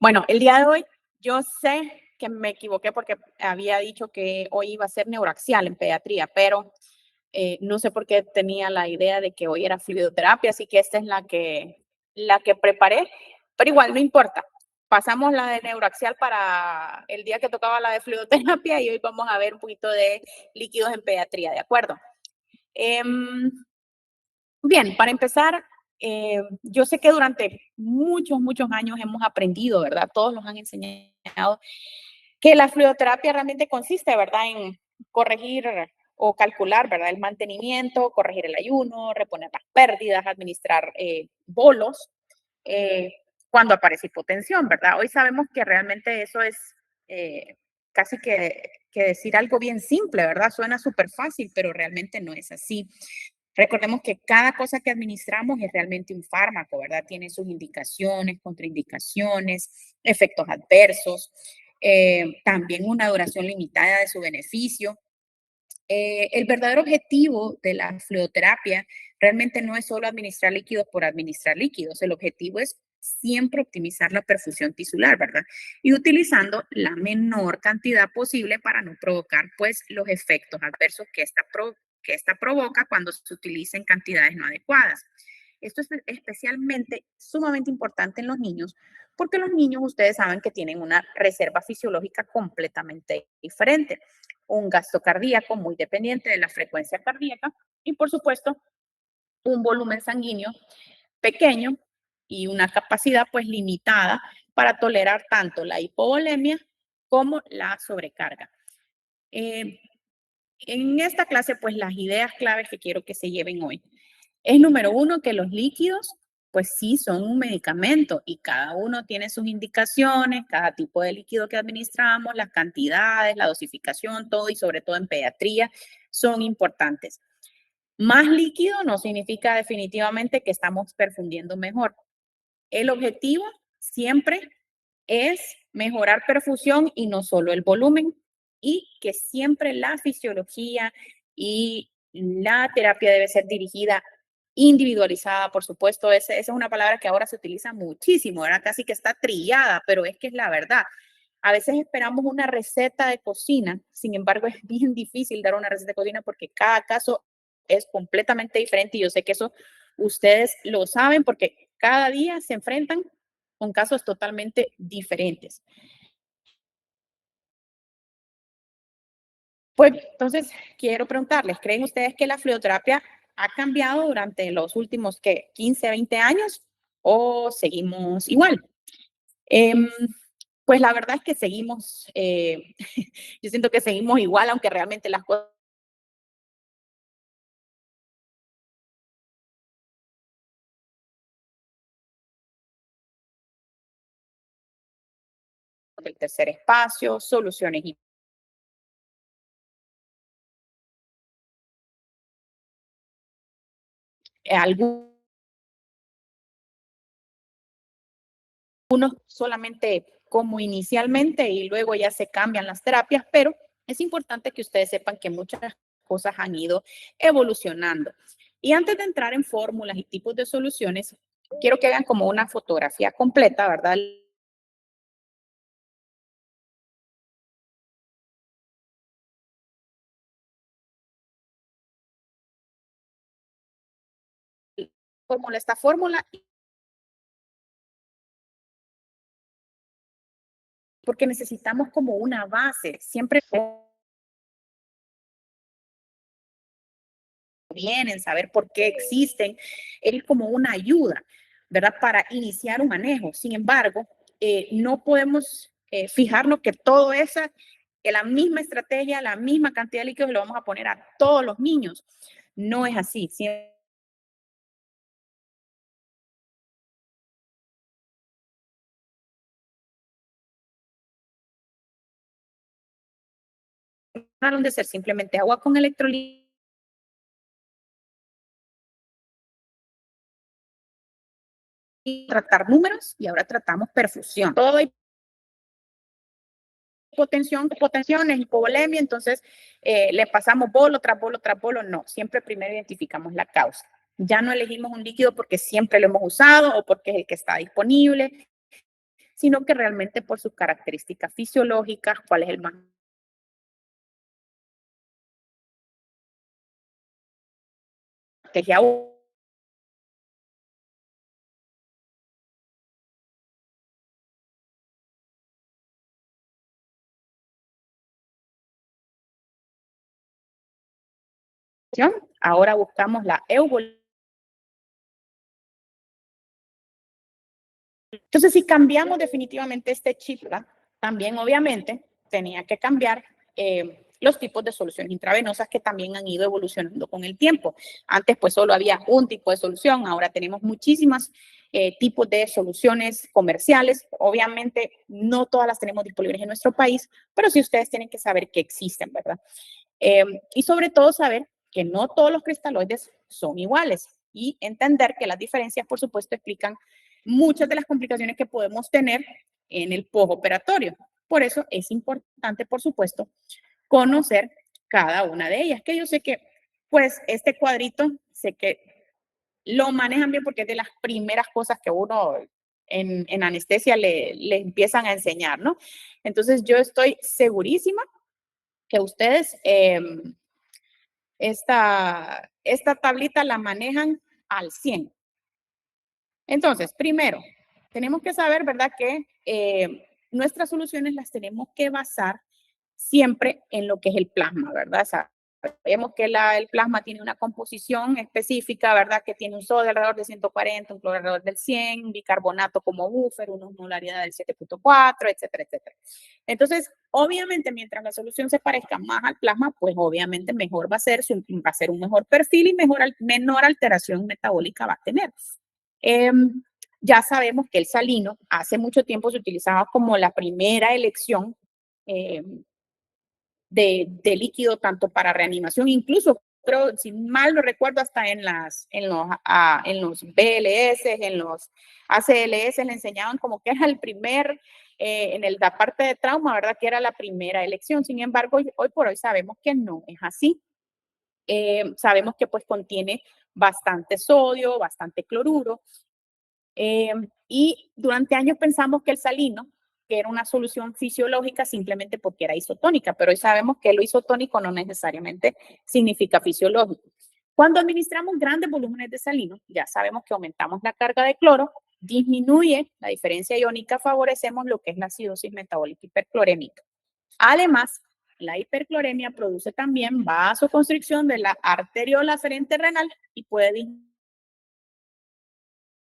Bueno, el día de hoy yo sé que me equivoqué porque había dicho que hoy iba a ser neuraxial en pediatría, pero no sé por qué tenía la idea de que hoy era fluidoterapia, así que esta es la que preparé, pero igual no importa. Pasamos la de neuraxial para el día que tocaba la de fluidoterapia y hoy vamos a ver un poquito de líquidos en pediatría, ¿de acuerdo? Em, Bien, para empezar, yo sé que durante muchos, muchos años hemos aprendido, ¿verdad? Todos nos han enseñado que la fluidoterapia realmente consiste, ¿verdad? En corregir o calcular, ¿verdad? El mantenimiento, corregir el ayuno, reponer las pérdidas, administrar bolos eh, cuando aparece hipotensión, ¿verdad? Hoy sabemos que realmente eso es eh, casi que decir algo bien simple, ¿verdad? Suena súper fácil, pero realmente no es así. Recordemos que cada cosa que administramos es realmente un fármaco, ¿verdad? Tiene sus indicaciones, contraindicaciones, efectos adversos, también una duración limitada de su beneficio. El verdadero objetivo de la fluidoterapia realmente no es solo administrar líquidos por administrar líquidos. El objetivo es siempre optimizar la perfusión tisular, ¿verdad? Y utilizando la menor cantidad posible para no provocar, pues, los efectos adversos que esta provoca cuando se utiliza en cantidades no adecuadas. Esto es especialmente sumamente importante en los niños porque los niños, ustedes saben que tienen una reserva fisiológica completamente diferente, un gasto cardíaco muy dependiente de la frecuencia cardíaca y, por supuesto, un volumen sanguíneo pequeño y una capacidad pues limitada para tolerar tanto la hipovolemia como la sobrecarga. Eh, en esta clase, pues las ideas claves que quiero que se lleven hoy es número uno, que los líquidos, pues sí, son un medicamento y cada uno tiene sus indicaciones, cada tipo de líquido que administramos, las cantidades, la dosificación, todo y sobre todo en pediatría son importantes. Más líquido no significa definitivamente que estamos perfundiendo mejor. El objetivo siempre es mejorar perfusión y no solo el volumen, y que siempre la fisiología y la terapia debe ser dirigida individualizada, por supuesto. Esa es una palabra que ahora se utiliza muchísimo, ¿verdad? Casi que está trillada, pero es que es la verdad. A veces esperamos una receta de cocina, sin embargo, es bien difícil dar una receta de cocina porque cada caso es completamente diferente y yo sé que eso ustedes lo saben porque cada día se enfrentan con casos totalmente diferentes. Pues entonces quiero preguntarles, ¿creen ustedes que la fluidoterapia ha cambiado durante los últimos, ¿qué? 15, 20 años o seguimos igual? Em, pues la verdad es que seguimos, yo siento que seguimos igual, aunque realmente las cosas del tercer espacio, soluciones y algunos solamente como inicialmente y luego ya se cambian las terapias, pero es importante que ustedes sepan que muchas cosas han ido evolucionando. Y antes de entrar en fórmulas y tipos de soluciones, quiero que hagan como una fotografía completa, ¿verdad? Fórmula, esta fórmula, porque necesitamos como una base, siempre vienen, saber por qué existen, es como una ayuda, ¿verdad? Para iniciar un manejo. Sin embargo, no podemos fijarnos que todo esa, que la misma estrategia, la misma cantidad de líquidos lo vamos a poner a todos los niños. No es así. Siempre de ser simplemente agua con electrolitos, tratar números y ahora tratamos perfusión. Todo hipotensiones, hipovolemia, entonces le pasamos bolo tras bolo tras bolo, no, siempre primero identificamos la causa. Ya no elegimos un líquido porque siempre lo hemos usado o porque es el que está disponible, sino que realmente por sus características fisiológicas, cuál es el más que ya ahora buscamos la euvulación. Entonces, si cambiamos definitivamente este chip, ¿verdad? También obviamente tenía que cambiar los tipos de soluciones intravenosas que también han ido evolucionando con el tiempo. Antes pues solo había un tipo de solución, ahora tenemos muchísimas tipos de soluciones comerciales. Obviamente no todas las tenemos disponibles en nuestro país, pero sí ustedes tienen que saber que existen, ¿verdad? Y sobre todo saber que no todos los cristaloides son iguales y entender que las diferencias, por supuesto, explican muchas de las complicaciones que podemos tener en el postoperatorio. Por eso es importante, por supuesto, conocer cada una de ellas, que yo sé que, pues, este cuadrito, sé que lo manejan bien porque es de las primeras cosas que uno en anestesia le empiezan a enseñar, ¿no? Entonces, yo estoy segurísima que ustedes esta tablita la manejan al 100. Entonces, primero, tenemos que saber, ¿verdad?, que nuestras soluciones las tenemos que basar siempre en lo que es el plasma, ¿verdad? Sabemos que el plasma tiene una composición específica, ¿verdad? Que tiene un sodio alrededor de 140, un cloro alrededor del 100, bicarbonato como buffer, una osmolaridad del 7.4, etcétera, etcétera. Entonces, obviamente, mientras la solución se parezca más al plasma, pues obviamente mejor va a ser un mejor perfil y menor alteración metabólica va a tener. Ya sabemos que el salino hace mucho tiempo se utilizaba como la primera elección eh, de líquido tanto para reanimación, incluso creo, si mal no recuerdo, hasta en los BLS, en los ACLS le enseñaban como que era el primer, la parte de trauma, ¿verdad? Que era la primera elección. Sin embargo, hoy por hoy sabemos que no es así. Sabemos que pues contiene bastante sodio, bastante cloruro, y durante años pensamos que el salino, que era una solución fisiológica simplemente porque era isotónica, pero hoy sabemos que lo isotónico no necesariamente significa fisiológico. Cuando administramos grandes volúmenes de salino, ya sabemos que aumentamos la carga de cloro, disminuye la diferencia iónica, favorecemos lo que es la acidosis metabólica hiperclorémica. Además, la hipercloremia produce también vasoconstricción de la arteriola aferente renal y puede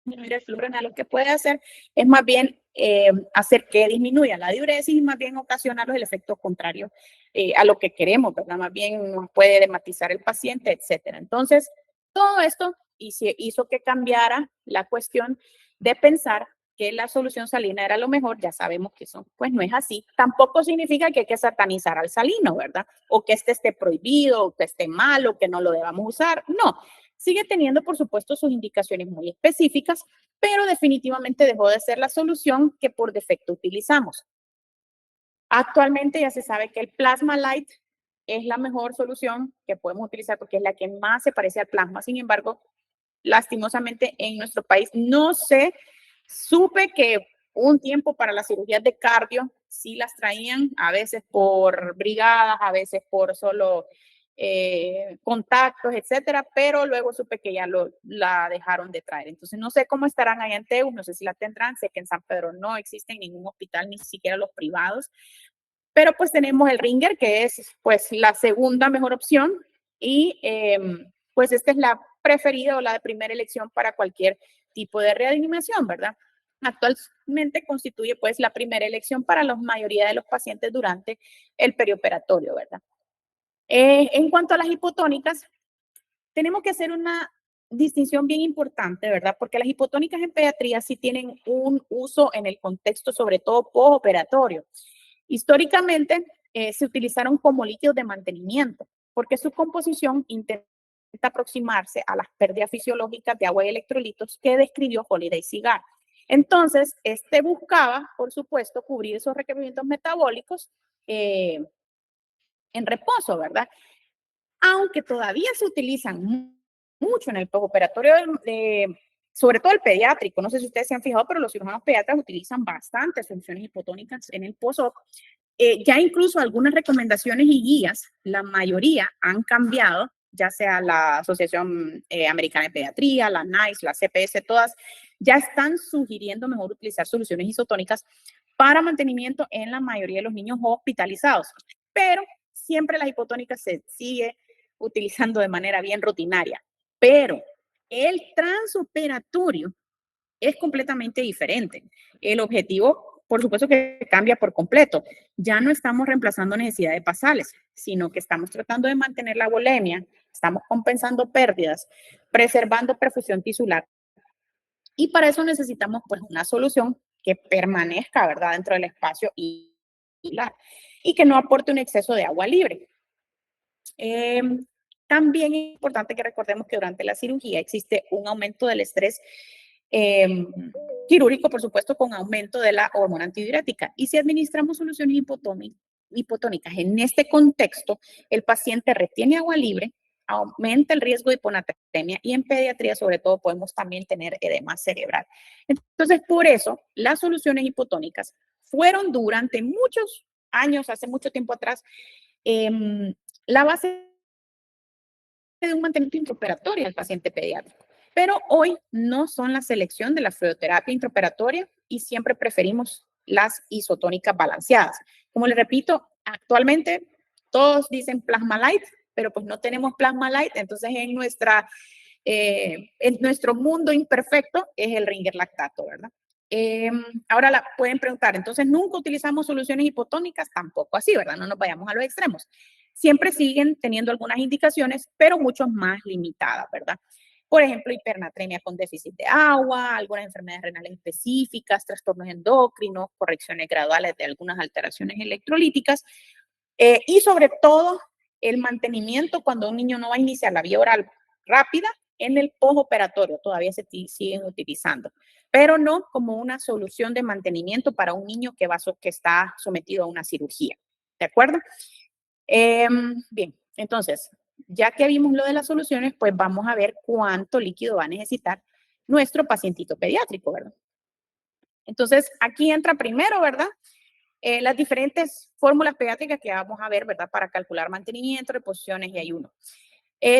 disminuir el flujo renal. Lo que puede hacer es más bien hacer que disminuya la diuresis y más bien ocasionar el efecto contrario a lo que queremos, ¿verdad? Más bien nos puede dematizar el paciente, etcétera. Entonces, todo esto hizo que cambiara la cuestión de pensar que la solución salina era lo mejor. Ya sabemos que eso pues no es así. Tampoco significa que hay que satanizar al salino, ¿verdad? O que este esté prohibido, o que esté mal, o que no lo debamos usar. No, sigue teniendo, por supuesto, sus indicaciones muy específicas, pero definitivamente dejó de ser la solución que por defecto utilizamos. Actualmente ya se sabe que el Plasma Light es la mejor solución que podemos utilizar porque es la que más se parece al plasma. Sin embargo, lastimosamente en nuestro país no sé, supe que un tiempo para las cirugías de cardio sí las traían, a veces por brigadas, a veces por solo contactos, etcétera, pero luego supe que ya la dejaron de traer. Entonces no sé cómo estarán allá en Teus, no sé si la tendrán, sé que en San Pedro no existe en ningún hospital, ni siquiera los privados, pero pues tenemos el Ringer, que es pues la segunda mejor opción y pues esta es la preferida o la de primera elección para cualquier tipo de reanimación, ¿verdad? Actualmente constituye pues la primera elección para la mayoría de los pacientes durante el perioperatorio, ¿verdad? En cuanto a las hipotónicas, tenemos que hacer una distinción bien importante, ¿verdad? Porque las hipotónicas en pediatría sí tienen un uso en el contexto, sobre todo postoperatorio. Históricamente se utilizaron como líquidos de mantenimiento, porque su composición intenta aproximarse a las pérdidas fisiológicas de agua y electrolitos que describió Holiday Cigar. Entonces, este buscaba, por supuesto, cubrir esos requerimientos metabólicos en reposo, ¿verdad? Aunque todavía se utilizan mucho en el postoperatorio sobre todo el pediátrico, no sé si ustedes se han fijado, pero los cirujanos pediatras utilizan bastantes soluciones hipotónicas en el post-op. Ya incluso algunas recomendaciones y guías, la mayoría han cambiado, ya sea la Asociación Americana de Pediatría, la NICE, la CPS, todas ya están sugiriendo mejor utilizar soluciones isotónicas para mantenimiento en la mayoría de los niños hospitalizados. Pero siempre las hipotónicas se sigue utilizando de manera bien rutinaria. Pero el transoperatorio es completamente diferente. El objetivo, por supuesto que cambia por completo. Ya no estamos reemplazando necesidades basales, sino que estamos tratando de mantener la volemia, estamos compensando pérdidas, preservando perfusión tisular. Y para eso necesitamos pues una solución que permanezca, ¿verdad?, dentro del espacio y que no aporte un exceso de agua libre. Eh, También es importante que recordemos que durante la cirugía existe un aumento del estrés eh, quirúrgico, por supuesto, con aumento de la hormona antidiurética. Y si administramos soluciones hipotónicas en este contexto, el paciente retiene agua libre, aumenta el riesgo de hiponatremia y en pediatría, sobre todo, podemos también tener edema cerebral. Entonces, por eso, las soluciones hipotónicas fueron durante muchos años, hace mucho tiempo atrás, la base de un mantenimiento intraoperatorio al paciente pediátrico. Pero hoy no son la selección de la fluidoterapia intraoperatoria y siempre preferimos las isotónicas balanceadas. Como les repito, actualmente todos dicen Plasma Light, pero pues no tenemos Plasma Light, entonces en nuestro mundo imperfecto es el ringer lactato, ¿verdad? Ahora pueden preguntar, entonces nunca utilizamos soluciones hipotónicas, tampoco así, ¿verdad? No nos vayamos a los extremos. Siempre siguen teniendo algunas indicaciones, pero mucho más limitadas, ¿verdad? Por ejemplo, hipernatremia con déficit de agua, algunas enfermedades renales específicas, trastornos endocrinos, correcciones graduales de algunas alteraciones electrolíticas y sobre todo el mantenimiento cuando un niño no va a iniciar la vía oral rápida en el postoperatorio, todavía se siguen utilizando, pero no como una solución de mantenimiento para un niño que está sometido a una cirugía. ¿De acuerdo? Bien, entonces, ya que vimos lo de las soluciones, pues vamos a ver cuánto líquido va a necesitar nuestro pacientito pediátrico, ¿verdad? Entonces, aquí entra primero, ¿verdad? Las diferentes fórmulas pediátricas que vamos a ver, ¿verdad? Para calcular mantenimiento, reposiciones y ayuno.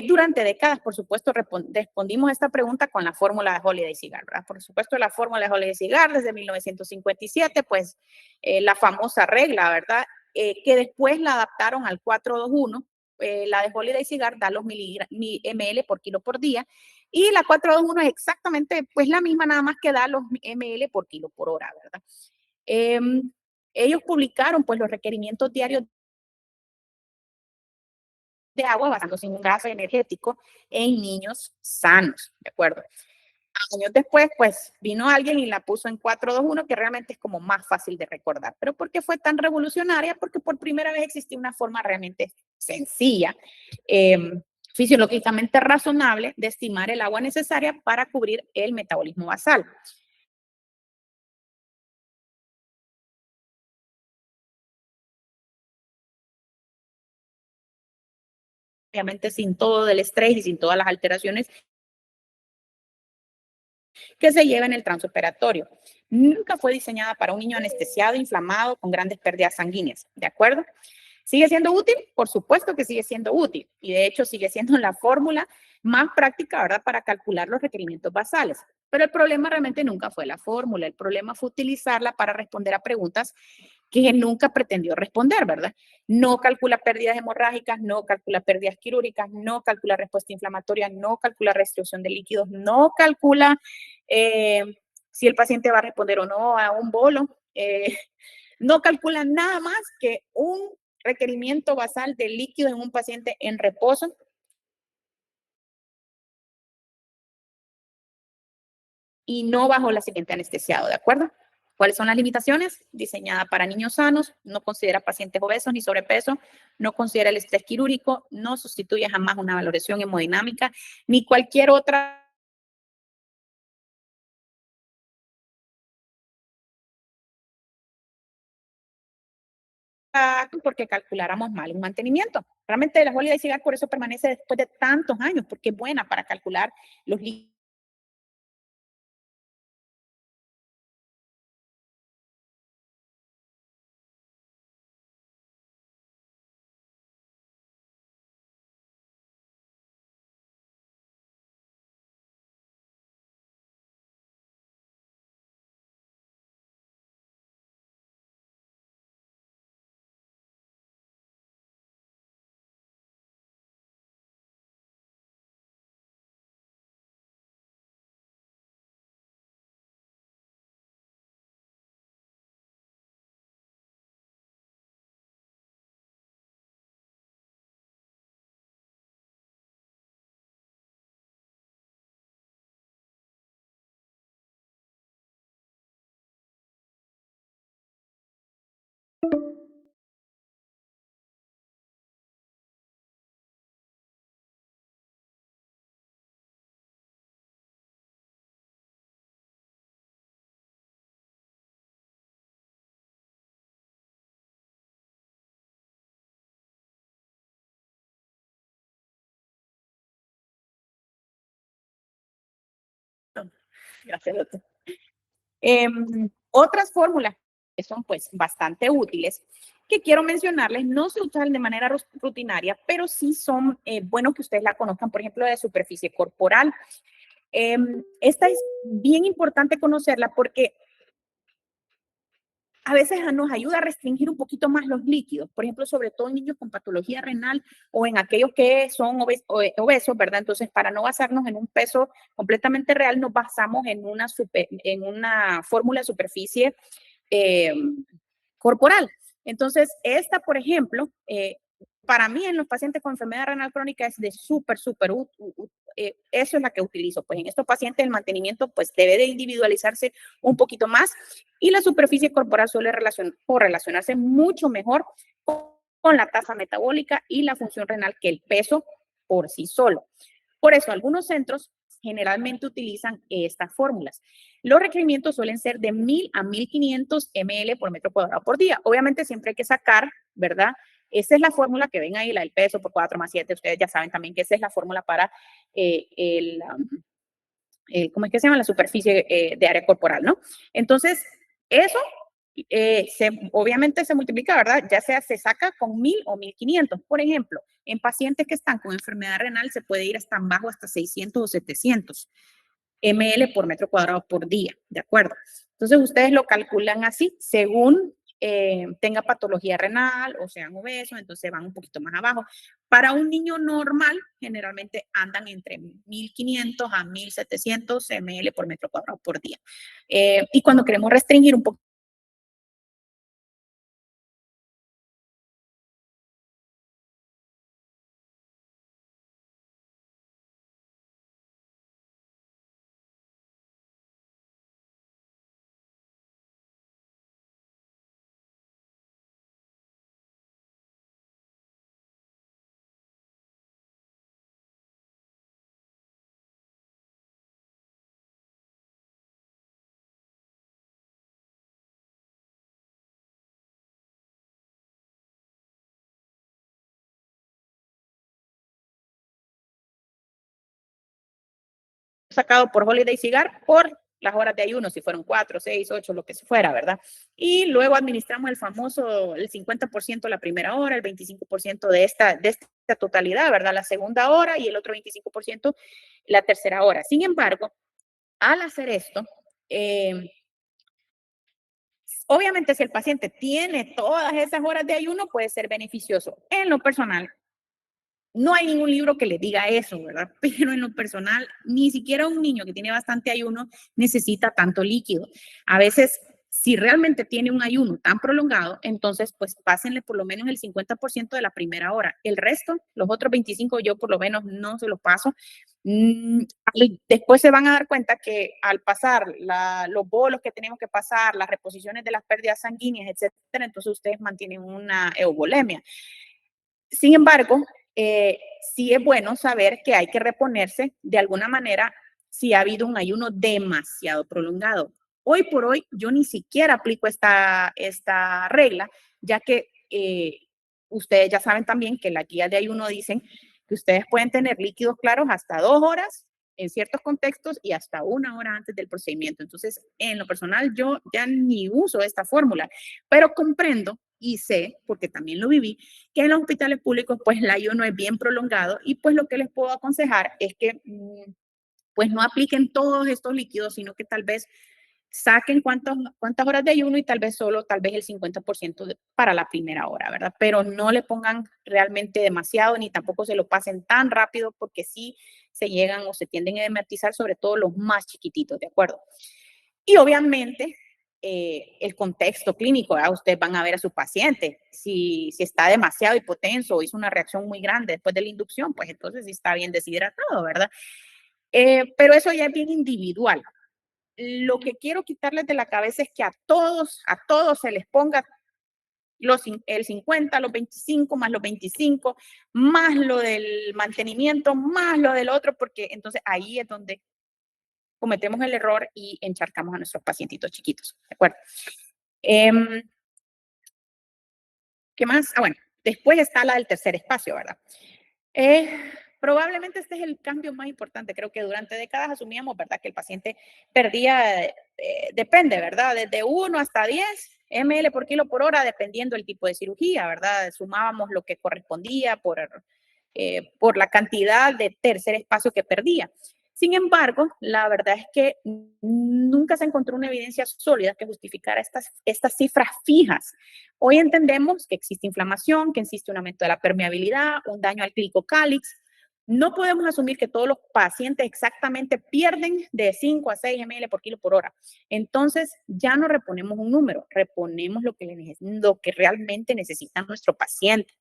Durante décadas, por supuesto, respondimos a esta pregunta con la fórmula de Holiday Cigar, ¿verdad? Por supuesto, la fórmula de Holiday Cigar desde 1957, pues la famosa regla, ¿verdad? Que después la adaptaron al 421. La de Holiday Cigar da los ml por kilo por día y la 421 es exactamente pues la misma, nada más que da los ml por kilo por hora, ¿verdad? Eh, Ellos publicaron pues los requerimientos diarios de agua basándose en un gasto energético en niños sanos, ¿de acuerdo? Años después, pues vino alguien y la puso en 421, que realmente es como más fácil de recordar. ¿Pero por qué fue tan revolucionaria? Porque por primera vez existía una forma realmente sencilla, eh, fisiológicamente razonable, de estimar el agua necesaria para cubrir el metabolismo basal. Obviamente sin todo el estrés y sin todas las alteraciones que se lleva en el transoperatorio. Nunca fue diseñada para un niño anestesiado, inflamado, con grandes pérdidas sanguíneas, ¿de acuerdo? ¿Sigue siendo útil? Por supuesto que sigue siendo útil y de hecho sigue siendo la fórmula más práctica, ¿verdad?, para calcular los requerimientos basales. Pero el problema realmente nunca fue la fórmula, el problema fue utilizarla para responder a preguntas que nunca pretendió responder, ¿verdad? No calcula pérdidas hemorrágicas, no calcula pérdidas quirúrgicas, no calcula respuesta inflamatoria, no calcula restricción de líquidos, no calcula eh, si el paciente va a responder o no a un bolo, no calcula nada más que un requerimiento basal de líquido en un paciente en reposo y no bajo la siguiente anestesiado, ¿de acuerdo? ¿Cuáles son las limitaciones? Diseñada para niños sanos, no considera pacientes obesos ni sobrepeso, no considera el estrés quirúrgico, no sustituye jamás una valoración hemodinámica ni cualquier otra porque calculáramos mal un mantenimiento. Realmente la Holiday Cigar por eso permanece después de tantos años, porque es buena para calcular los líquidos Gracias, doctor. Otras fórmulas que son pues bastante útiles que quiero mencionarles, no se usan de manera rutinaria, pero sí son buenos que ustedes la conozcan, por ejemplo, de superficie corporal. Esta es bien importante conocerla porque a veces nos ayuda a restringir un poquito más los líquidos, por ejemplo, sobre todo en niños con patología renal o en aquellos que son obesos, ¿verdad? Entonces, para no basarnos en un peso completamente real, nos basamos en una fórmula de superficie eh, corporal. Entonces, esta, por ejemplo, para mí en los pacientes con enfermedad renal crónica es de súper eso es la que utilizo. Pues en estos pacientes el mantenimiento pues debe de individualizarse un poquito más y la superficie corporal suele relacionarse mucho mejor con la tasa metabólica y la función renal que el peso por sí solo. Por eso algunos centros generalmente utilizan estas fórmulas. Los requerimientos suelen ser de 1000 a 1500 ml por metro cuadrado por día. Obviamente siempre hay que sacar, ¿verdad? Esa es la fórmula que ven ahí, la del peso por 4 más 7. Ustedes ya saben también que esa es la fórmula para ¿cómo es que se llama? La superficie de área corporal, ¿no? Entonces, eso obviamente se multiplica, ¿verdad? Ya sea se saca con 1000 o 1500. Por ejemplo, en pacientes que están con enfermedad renal se puede ir hasta bajo, hasta 600 o 700 ml por metro cuadrado por día, ¿de acuerdo? Entonces, ustedes lo calculan así, según tenga patología renal o sean obesos, entonces van un poquito más abajo. Para un niño normal, generalmente andan entre 1500 a 1700 ml por metro cuadrado por día. Y cuando queremos restringir un poco sacado por Holiday Cigar por las horas de ayuno, si fueron 4, 6, 8, lo que fuera, ¿verdad? Y luego administramos el famoso, el 50% la primera hora, el 25% de esta totalidad, ¿verdad? La segunda hora y el otro 25% la tercera hora. Sin embargo, al hacer esto, obviamente si el paciente tiene todas esas horas de ayuno, puede ser beneficioso. En lo personal, no hay ningún libro que le diga eso, ¿verdad? Pero en lo personal, ni siquiera un niño que tiene bastante ayuno necesita tanto líquido. A veces, si realmente tiene un ayuno tan prolongado, entonces pues pásenle por lo menos el 50% de la primera hora. El resto, los otros 25, yo por lo menos no se lo paso. Después se van a dar cuenta que al pasar los bolos que tenemos que pasar, las reposiciones de las pérdidas sanguíneas, etcétera, entonces ustedes mantienen una eubolemia. Sin embargo, sí es bueno saber que hay que reponerse de alguna manera si ha habido un ayuno demasiado prolongado. Hoy por hoy yo ni siquiera aplico esta regla, ya que ustedes ya saben también que la guía de ayuno dicen que ustedes pueden tener líquidos claros hasta 2 horas en ciertos contextos y hasta 1 hora antes del procedimiento. Entonces, en lo personal, yo ya ni uso esta fórmula, pero comprendo y sé, porque también lo viví, que en los hospitales públicos pues el ayuno es bien prolongado y pues lo que les puedo aconsejar es que pues no apliquen todos estos líquidos, sino que tal vez saquen cuántas horas de ayuno y tal vez el 50% para la primera hora, ¿verdad? Pero no le pongan realmente demasiado ni tampoco se lo pasen tan rápido porque sí se llegan o se tienden a edematizar, sobre todo los más chiquititos, ¿de acuerdo? Y obviamente el contexto clínico, ¿verdad? Ustedes van a ver a su paciente. Si está demasiado hipotenso o hizo una reacción muy grande después de la inducción, pues entonces sí está bien deshidratado, ¿verdad? Pero eso ya es bien individual. Lo que quiero quitarles de la cabeza es que a todos se les ponga el 50, los 25, más los 25, más lo del mantenimiento, más lo del otro, porque entonces ahí es donde cometemos el error y encharcamos a nuestros pacientitos chiquitos, ¿de acuerdo? ¿Qué más? Ah, bueno, después está la del tercer espacio, ¿verdad? probablemente este es el cambio más importante. Creo que durante décadas asumíamos, ¿verdad?, que el paciente perdía, depende, ¿verdad?, desde 1 hasta 10 ml por kilo por hora, dependiendo del tipo de cirugía, ¿verdad? Sumábamos lo que correspondía por la cantidad de tercer espacio que perdía. Sin embargo, la verdad es que nunca se encontró una evidencia sólida que justificara estas cifras fijas. Hoy entendemos que existe inflamación, que existe un aumento de la permeabilidad, un daño al cálix. No podemos asumir que todos los pacientes exactamente pierden de 5 a 6 ml por kilo por hora. Entonces, ya no reponemos un número, reponemos lo que realmente necesita nuestro paciente.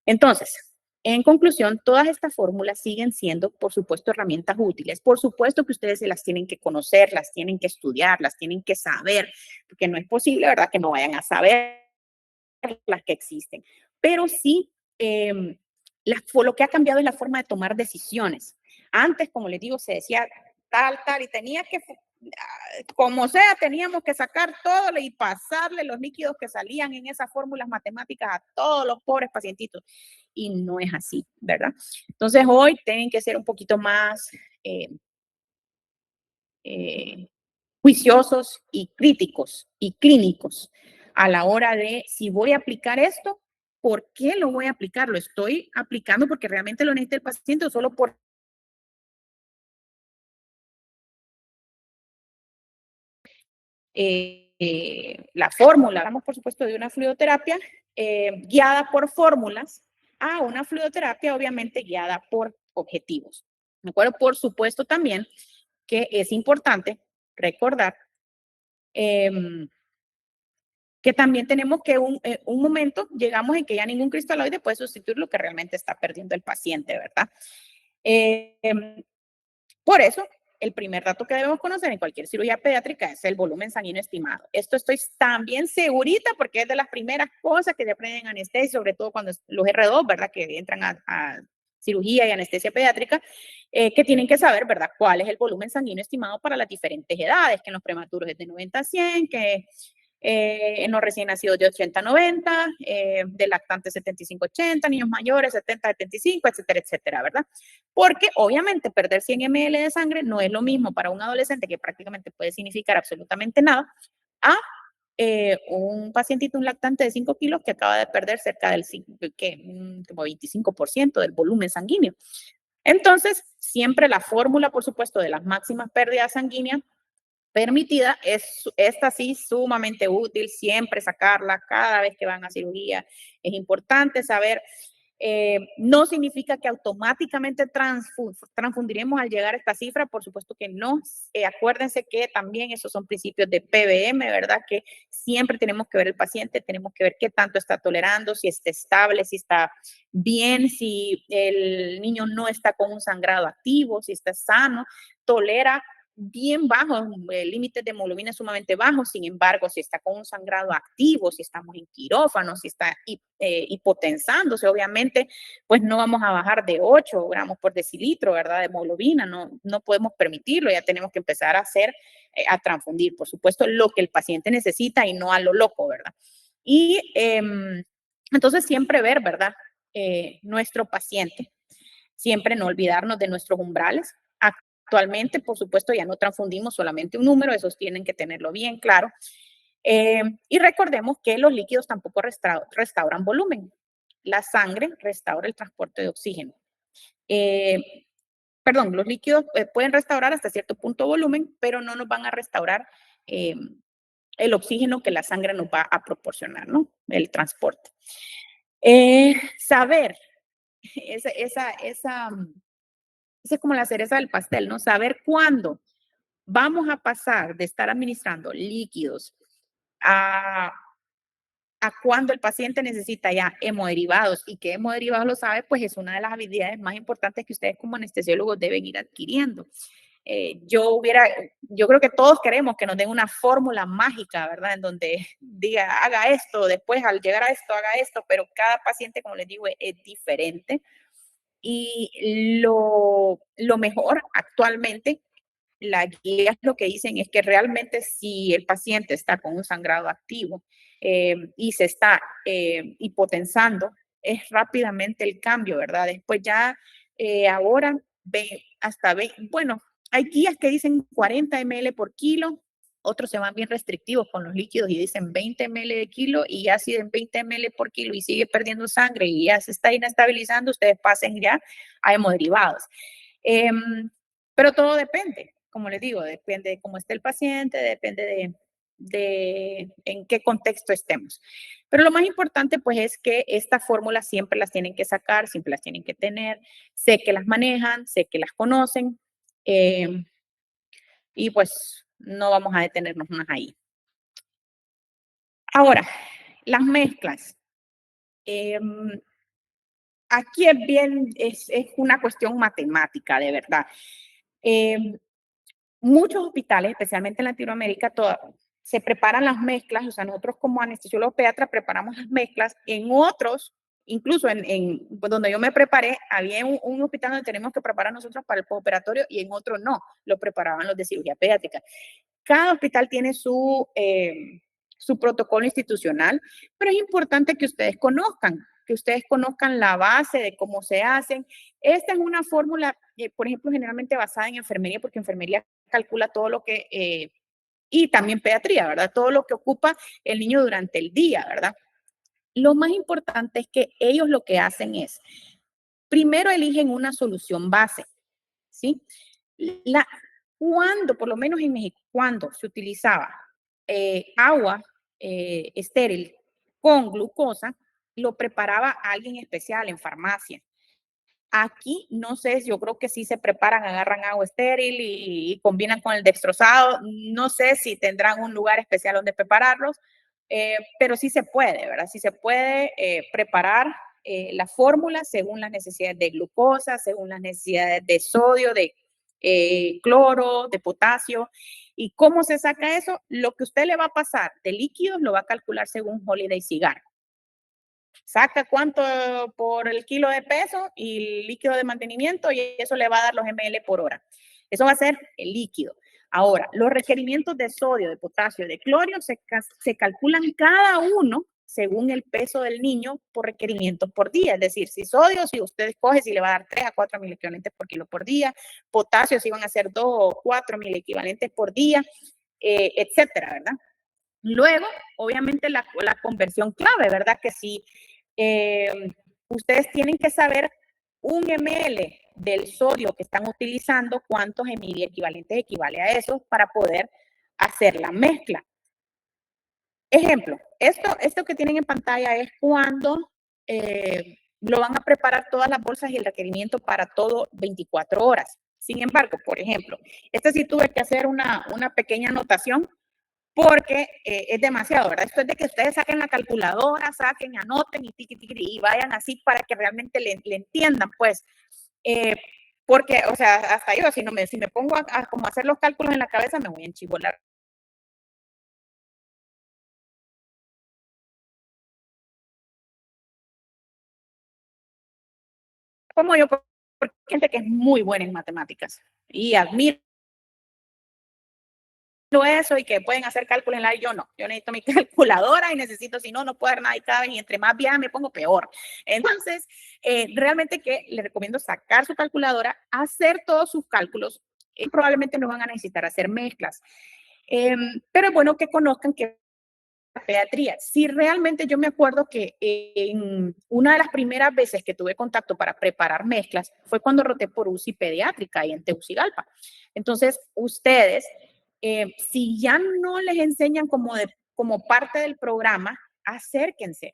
Entonces, en conclusión, todas estas fórmulas siguen siendo, por supuesto, herramientas útiles. Por supuesto que ustedes se las tienen que conocer, las tienen que estudiar, las tienen que saber, porque no es posible, ¿verdad?, que no vayan a saber las que existen. Pero sí, lo que ha cambiado es la forma de tomar decisiones. Antes, como les digo, se decía tal, y tenía que, como sea, teníamos que sacar todo y pasarle los líquidos que salían en esas fórmulas matemáticas a todos los pobres pacientitos. Y no es así, ¿verdad? Entonces, hoy tienen que ser un poquito más eh, eh, juiciosos y críticos y clínicos a la hora de si voy a aplicar esto, ¿por qué lo voy a aplicar? ¿Lo estoy aplicando porque realmente lo necesita el paciente o solo por la fórmula? Hablamos, por supuesto, de una fluidoterapia guiada por fórmulas a una fluidoterapia, obviamente, guiada por objetivos. ¿De acuerdo? Por supuesto, también que es importante recordar que también tenemos que un momento llegamos en que ya ningún cristaloide puede sustituir lo que realmente está perdiendo el paciente, ¿verdad? Eh, por eso, el primer dato que debemos conocer en cualquier cirugía pediátrica es el volumen sanguíneo estimado. Esto estoy también segurita porque es de las primeras cosas que se aprenden en anestesia, sobre todo cuando los R2, ¿verdad?, que entran a cirugía y anestesia pediátrica, que tienen que saber, ¿verdad?, cuál es el volumen sanguíneo estimado para las diferentes edades, que en los prematuros es de 90 a 100, que en los recién nacidos de 80 a 90, de lactantes 75 a 80, niños mayores 70 a 75, etcétera, etcétera, ¿verdad? Porque obviamente perder 100 ml de sangre no es lo mismo para un adolescente, que prácticamente puede significar absolutamente nada, a un pacientito, un lactante de 5 kilos que acaba de perder cerca del como 25% del volumen sanguíneo. Entonces, siempre la fórmula, por supuesto, de las máximas pérdidas sanguíneas permitida, es esta sí sumamente útil, siempre sacarla cada vez que van a cirugía. Es importante saber, no significa que automáticamente transfundiremos al llegar a esta cifra, por supuesto que no. Acuérdense que también esos son principios de PBM, ¿verdad? Que siempre tenemos que ver el paciente, tenemos que ver qué tanto está tolerando, si está estable, si está bien, si el niño no está con un sangrado activo, si está sano, tolera bien bajos, límites de hemoglobina sumamente bajos. Sin embargo, si está con un sangrado activo, si estamos en quirófano, si está hipotensándose, obviamente, pues no vamos a bajar de 8 gramos por decilitro, ¿verdad?, de hemoglobina. No podemos permitirlo, ya tenemos que empezar a hacer, a transfundir, por supuesto, lo que el paciente necesita y no a lo loco, ¿verdad? Y entonces siempre ver, ¿verdad?, nuestro paciente, siempre no olvidarnos de nuestros umbrales. Actualmente, por supuesto, ya no transfundimos solamente un número, esos tienen que tenerlo bien claro. Y recordemos que los líquidos tampoco restauran volumen. La sangre restaura el transporte de oxígeno. Perdón, los líquidos pueden restaurar hasta cierto punto volumen, pero no nos van a restaurar el oxígeno que la sangre nos va a proporcionar, ¿no? El transporte. Saber, esa es como la cereza del pastel, ¿no? Saber cuándo vamos a pasar de estar administrando líquidos a, a cuando el paciente necesita ya hemoderivados, y que hemoderivados lo sabe, pues es una de las habilidades más importantes que ustedes como anestesiólogos deben ir adquiriendo. Yo creo que todos queremos que nos den una fórmula mágica, ¿verdad? En donde diga, haga esto, después al llegar a esto, haga esto, pero cada paciente, como les digo, es diferente. Y lo mejor actualmente, las guías lo que dicen es que realmente si el paciente está con un sangrado activo y se está hipotensando, es rápidamente el cambio, ¿verdad? Después ya ahora ve hasta bueno, hay guías que dicen 40 ml por kilo, otros se van bien restrictivos con los líquidos y dicen 20 ml de kilo, y ya si en 20 ml por kilo y sigue perdiendo sangre y ya se está inestabilizando, ustedes pasen ya a hemoderivados. Pero todo depende, como les digo, depende de cómo esté el paciente, depende de en qué contexto estemos. Pero lo más importante pues es que estas fórmulas siempre las tienen que sacar, siempre las tienen que tener, sé que las manejan, sé que las conocen, y pues no vamos a detenernos más ahí. Ahora, las mezclas. Aquí es bien, es una cuestión matemática, de verdad. Muchos hospitales, especialmente en Latinoamérica, se preparan las mezclas, o sea, nosotros como anestesiólogos pediatras preparamos las mezclas. En otros, incluso pues, donde yo me preparé, había un hospital donde tenemos que preparar nosotros para el postoperatorio y en otro no, lo preparaban los de cirugía pediátrica. Cada hospital tiene su protocolo institucional, pero es importante que ustedes conozcan la base de cómo se hacen. Esta es una fórmula, por ejemplo, generalmente basada en enfermería, porque enfermería calcula todo lo que, y también pediatría, ¿verdad? Todo lo que ocupa el niño durante el día, ¿verdad? Lo más importante es que ellos lo que hacen es, primero eligen una solución base, ¿sí? La, por lo menos en México, cuando se utilizaba agua estéril con glucosa, lo preparaba alguien especial en farmacia. Aquí, no sé, yo creo que sí se preparan, agarran agua estéril y combinan con el dextrosado. No sé si tendrán un lugar especial donde prepararlos, pero sí se puede, ¿verdad? Sí se puede preparar la fórmula según las necesidades de glucosa, según las necesidades de sodio, de cloro, de potasio. ¿Y cómo se saca eso? Lo que usted le va a pasar de líquidos lo va a calcular según Holiday Cigar. Saca cuánto por el kilo de peso y líquido de mantenimiento, y eso le va a dar los ml por hora. Eso va a ser el líquido. Ahora, los requerimientos de sodio, de potasio, de clorio se calculan cada uno según el peso del niño por requerimiento por día. Es decir, si sodio, si usted escoge si le va a dar 3 a 4 mil equivalentes por kilo por día, potasio, si van a ser 2 o 4 mil equivalentes por día, etcétera, ¿verdad? Luego, obviamente, la conversión clave, ¿verdad? Que si ustedes tienen que saber 1 ml del sodio que están utilizando, cuántos ml equivalentes equivale a eso para poder hacer la mezcla. Ejemplo, esto que tienen en pantalla es cuando lo van a preparar todas las bolsas y el requerimiento para todo 24 horas. Sin embargo, por ejemplo, sí tuve que hacer una pequeña anotación porque es demasiado, ¿verdad? Esto es de que ustedes saquen la calculadora, saquen, anoten y vayan así para que realmente le entiendan, pues, porque, o sea, hasta yo, si me pongo a como hacer los cálculos en la cabeza, me voy a enchivolar. Como yo, porque hay gente que es muy buena en matemáticas y admiro eso y que pueden hacer cálculos en la, yo no, yo necesito mi calculadora y necesito, si no, no puedo hacer nada y cada vez, y entre más vieja me pongo peor. Entonces, realmente que les recomiendo sacar su calculadora, hacer todos sus cálculos, y probablemente no van a necesitar hacer mezclas. Pero es bueno que conozcan que pediatría. Si realmente yo me acuerdo que en una de las primeras veces que tuve contacto para preparar mezclas fue cuando roté por UCI pediátrica y en Tegucigalpa. Entonces, ustedes, si ya no les enseñan como parte del programa, acérquense.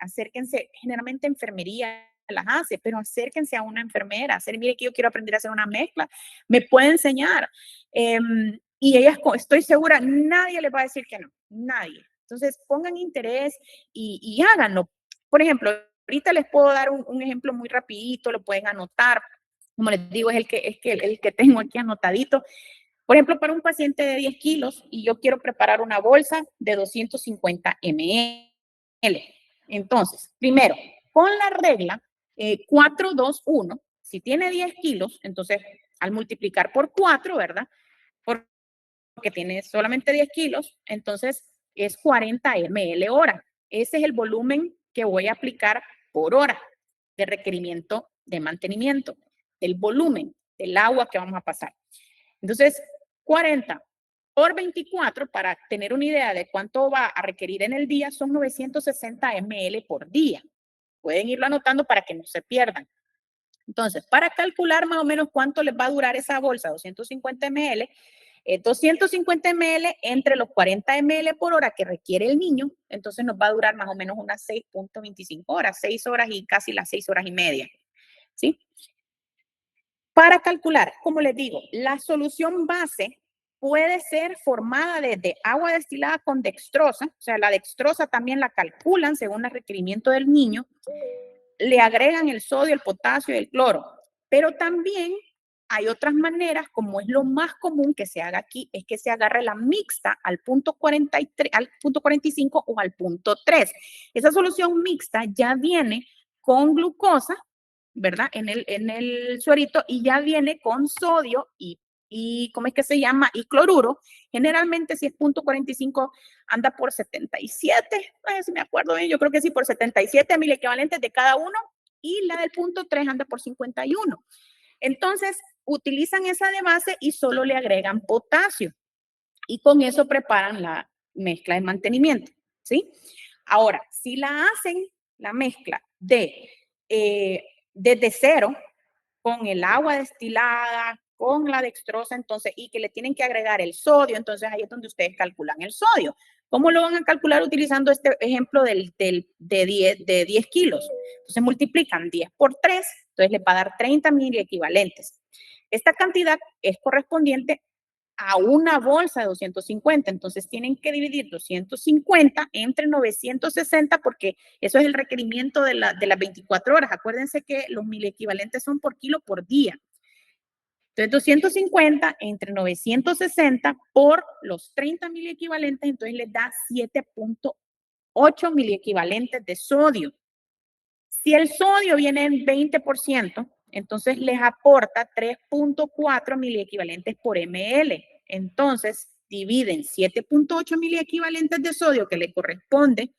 Generalmente enfermería las hace, pero acérquense a una enfermera, mire que yo quiero aprender a hacer una mezcla, me puede enseñar. Y ellas, estoy segura, nadie les va a decir que no, nadie. Entonces, pongan interés y háganlo. Por ejemplo, ahorita les puedo dar un ejemplo muy rapidito, lo pueden anotar. Como les digo, es el que tengo aquí anotadito. Por ejemplo, para un paciente de 10 kilos y yo quiero preparar una bolsa de 250 ml. Entonces, primero, con la regla 4, 2, 1, si tiene 10 kilos, entonces al multiplicar por 4, ¿verdad? Porque tiene solamente 10 kilos, entonces es 40 ml hora. Ese es el volumen que voy a aplicar por hora de requerimiento de mantenimiento. del volumen del agua que vamos a pasar. Entonces, 40 por 24, para tener una idea de cuánto va a requerir en el día, son 960 ml por día. Pueden irlo anotando para que no se pierdan. Entonces, para calcular más o menos cuánto les va a durar esa bolsa, 250 ml, 250 ml entre los 40 ml por hora que requiere el niño, entonces nos va a durar más o menos unas 6.25 horas, 6 horas y casi las 6 horas y media. ¿Sí? Para calcular, como les digo, la solución base puede ser formada desde agua destilada con dextrosa, o sea, la dextrosa también la calculan según el requerimiento del niño, le agregan el sodio, el potasio y el cloro, pero también hay otras maneras, como es lo más común que se haga aquí, es que se agarre la mixta al punto 43, al punto 45 o al punto 3. Esa solución mixta ya viene con glucosa, ¿verdad? En el suerito y ya viene con sodio y ¿cómo es que se llama? Y cloruro. Generalmente si es punto 45 anda por 77, no sé si me acuerdo bien, yo creo que sí, por 77 mil equivalentes de cada uno y la del punto 3 anda por 51. Entonces, utilizan esa de base y solo le agregan potasio y con eso preparan la mezcla de mantenimiento, ¿sí? Ahora, si la hacen la mezcla desde cero, con el agua destilada, con la dextrosa, entonces, y que le tienen que agregar el sodio, entonces ahí es donde ustedes calculan el sodio. ¿Cómo lo van a calcular utilizando este ejemplo de 10 kilos? Entonces multiplican 10 por 3, entonces les va a dar 30 mil equivalentes. Esta cantidad es correspondiente a una bolsa de 250, entonces tienen que dividir 250 entre 960 porque eso es el requerimiento de las 24 horas. Acuérdense que los mil equivalentes son por kilo por día. Entonces 250 entre 960 por los 30 mil equivalentes, entonces les da 7.8 mil equivalentes de sodio. Si el sodio viene en 20%, entonces les aporta 3.4 miliequivalentes por ml. Entonces, dividen 7.8 miliequivalentes de sodio que le corresponde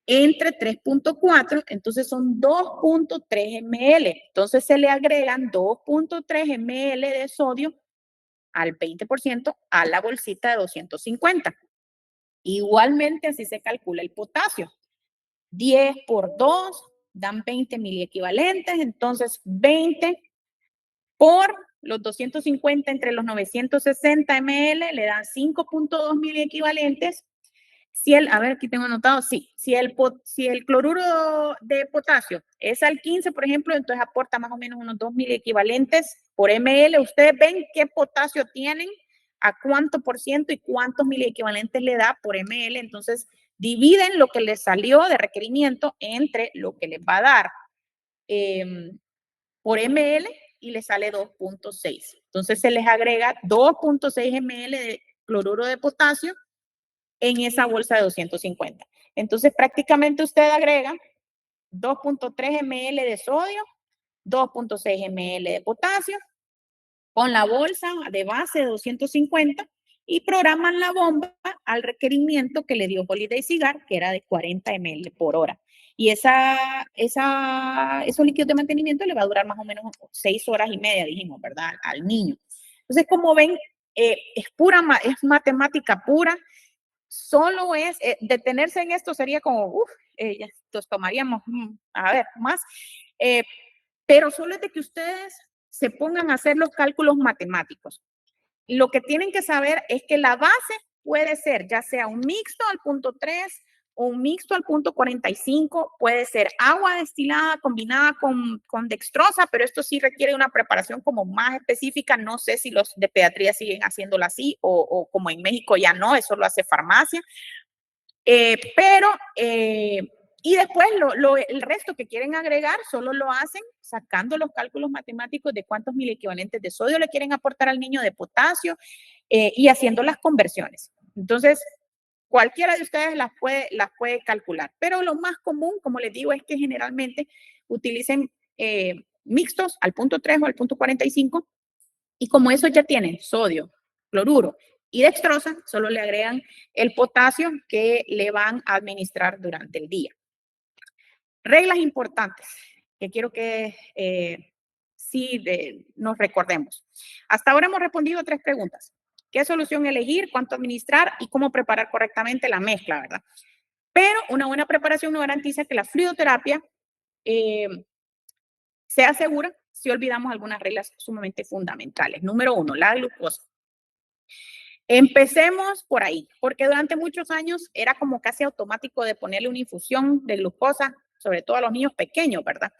entre 3.4, entonces son 2.3 ml. Entonces se le agregan 2.3 ml de sodio al 20% a la bolsita de 250. Igualmente así se calcula el potasio. 10 por 2 dan 20 miliequivalentes, entonces 20 por los 250 entre los 960 ml le dan 5.2 miliequivalentes. Si a ver, aquí tengo anotado, sí, si el cloruro de potasio es al 15, por ejemplo, entonces aporta más o menos unos 2 miliequivalentes por ml. Ustedes ven qué potasio tienen, a cuánto por ciento y cuántos miliequivalentes le da por ml. Entonces, dividen lo que les salió de requerimiento entre lo que les va a dar por ml y les sale 2.6. Entonces, se les agrega 2.6 ml de cloruro de potasio en esa bolsa de 250. Entonces, prácticamente usted agrega 2.3 ml de sodio, 2.6 ml de potasio, con la bolsa de base de 250 y programan la bomba al requerimiento que le dio Holiday Cigar, que era de 40 ml por hora. Y esos líquidos de mantenimiento le va a durar más o menos 6 horas y media, dijimos, ¿verdad? Al niño. Entonces, como ven, es matemática pura. Solo es, detenerse en esto sería como, ya nos tomaríamos, a ver, más. Pero solo es de que ustedes se pongan a hacer los cálculos matemáticos. Lo que tienen que saber es que la base puede ser ya sea un mixto al punto 3 o un mixto al punto 45, puede ser agua destilada combinada con dextrosa, pero esto sí requiere una preparación como más específica. No sé si los de pediatría siguen haciéndolo así o como en México ya no, eso lo hace farmacia. Y después el resto que quieren agregar solo lo hacen sacando los cálculos matemáticos de cuántos miliequivalentes de sodio le quieren aportar al niño, de potasio, y haciendo las conversiones. Entonces, cualquiera de ustedes las puede calcular, pero lo más común, como les digo, es que generalmente utilicen mixtos al punto 3 o al punto 45, y como eso ya tienen sodio, cloruro y dextrosa, solo le agregan el potasio que le van a administrar durante el día. Reglas importantes que quiero que nos recordemos. Hasta ahora hemos respondido a 3 preguntas. ¿Qué solución elegir? ¿Cuánto administrar? Y cómo preparar correctamente la mezcla, ¿verdad? Pero una buena preparación no garantiza que la fluidoterapia sea segura si olvidamos algunas reglas sumamente fundamentales. Número 1, la glucosa. Empecemos por ahí, porque durante muchos años era como casi automático de ponerle una infusión de glucosa, sobre todo a los niños pequeños, ¿verdad?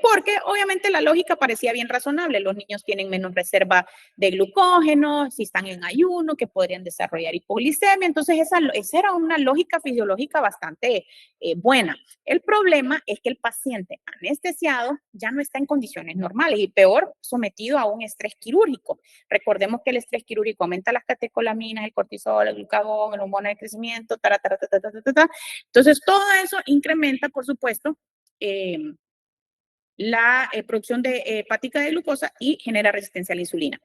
Porque obviamente la lógica parecía bien razonable. Los niños tienen menos reserva de glucógeno, si están en ayuno, que podrían desarrollar hipoglicemia. Entonces, esa era una lógica fisiológica bastante buena. El problema es que el paciente anestesiado ya no está en condiciones normales y peor, sometido a un estrés quirúrgico. Recordemos que el estrés quirúrgico aumenta las catecolaminas, el cortisol, el glucagón, el hormona de crecimiento, Entonces, todo eso incrementa, por supuesto, la producción de hepática de glucosa y genera resistencia a la insulina.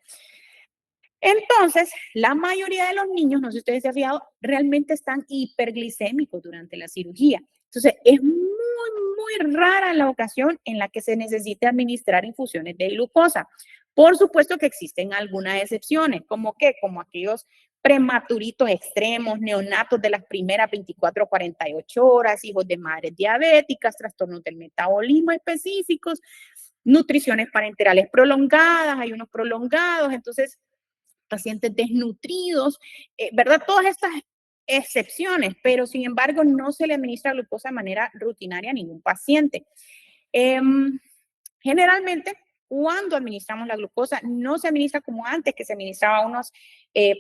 Entonces, la mayoría de los niños, no sé si ustedes se han fijado, realmente están hiperglicémicos durante la cirugía. Entonces, es muy rara la ocasión en la que se necesite administrar infusiones de glucosa. Por supuesto que existen algunas excepciones, como aquellos prematuritos extremos, neonatos de las primeras 24 o 48 horas, hijos de madres diabéticas, trastornos del metabolismo específicos, nutriciones parenterales prolongadas, ayunos prolongados, entonces pacientes desnutridos, ¿verdad? Todas estas excepciones, pero sin embargo no se le administra glucosa de manera rutinaria a ningún paciente. Generalmente, cuando administramos la glucosa, no se administra como antes, que se administraba unos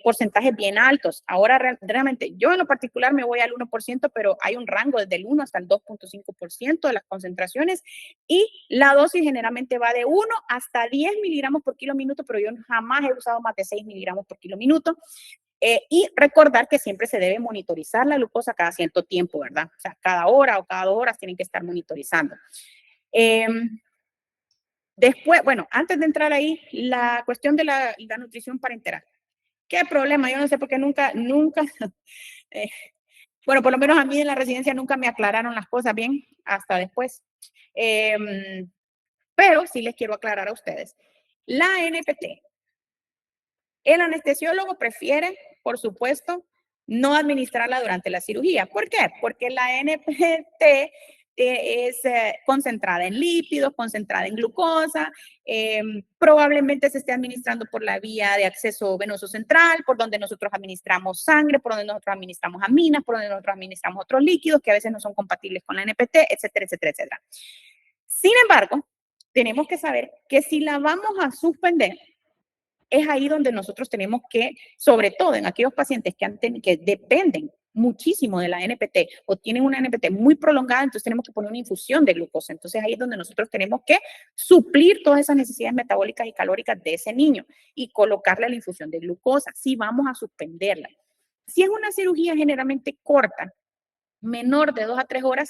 porcentajes bien altos. Ahora realmente, yo en lo particular me voy al 1%, pero hay un rango desde el 1 hasta el 2.5% de las concentraciones y la dosis generalmente va de 1 hasta 10 miligramos por kilo minuto, pero yo jamás he usado más de 6 miligramos por kilo minuto. Y recordar que siempre se debe monitorizar la glucosa cada cierto tiempo, ¿verdad? O sea, cada hora o cada 2 horas tienen que estar monitorizando. Después, bueno, antes de entrar ahí, la cuestión de la nutrición parenteral. ¿Qué problema? Yo no sé por qué nunca, bueno, por lo menos a mí en la residencia nunca me aclararon las cosas bien, hasta después. Pero sí les quiero aclarar a ustedes. La NPT, el anestesiólogo prefiere, por supuesto, no administrarla durante la cirugía. ¿Por qué? Porque la NPT es concentrada en lípidos, concentrada en glucosa, probablemente se esté administrando por la vía de acceso venoso central, por donde nosotros administramos sangre, por donde nosotros administramos aminas, por donde nosotros administramos otros líquidos que a veces no son compatibles con la NPT, etcétera, etcétera, etcétera. Sin embargo, tenemos que saber que si la vamos a suspender, es ahí donde nosotros tenemos que, sobre todo en aquellos pacientes que dependen muchísimo de la NPT o tienen una NPT muy prolongada, entonces tenemos que poner una infusión de glucosa. Entonces ahí es donde nosotros tenemos que suplir todas esas necesidades metabólicas y calóricas de ese niño y colocarle la infusión de glucosa si vamos a suspenderla. Si es una cirugía generalmente corta, menor de 2 a 3 horas,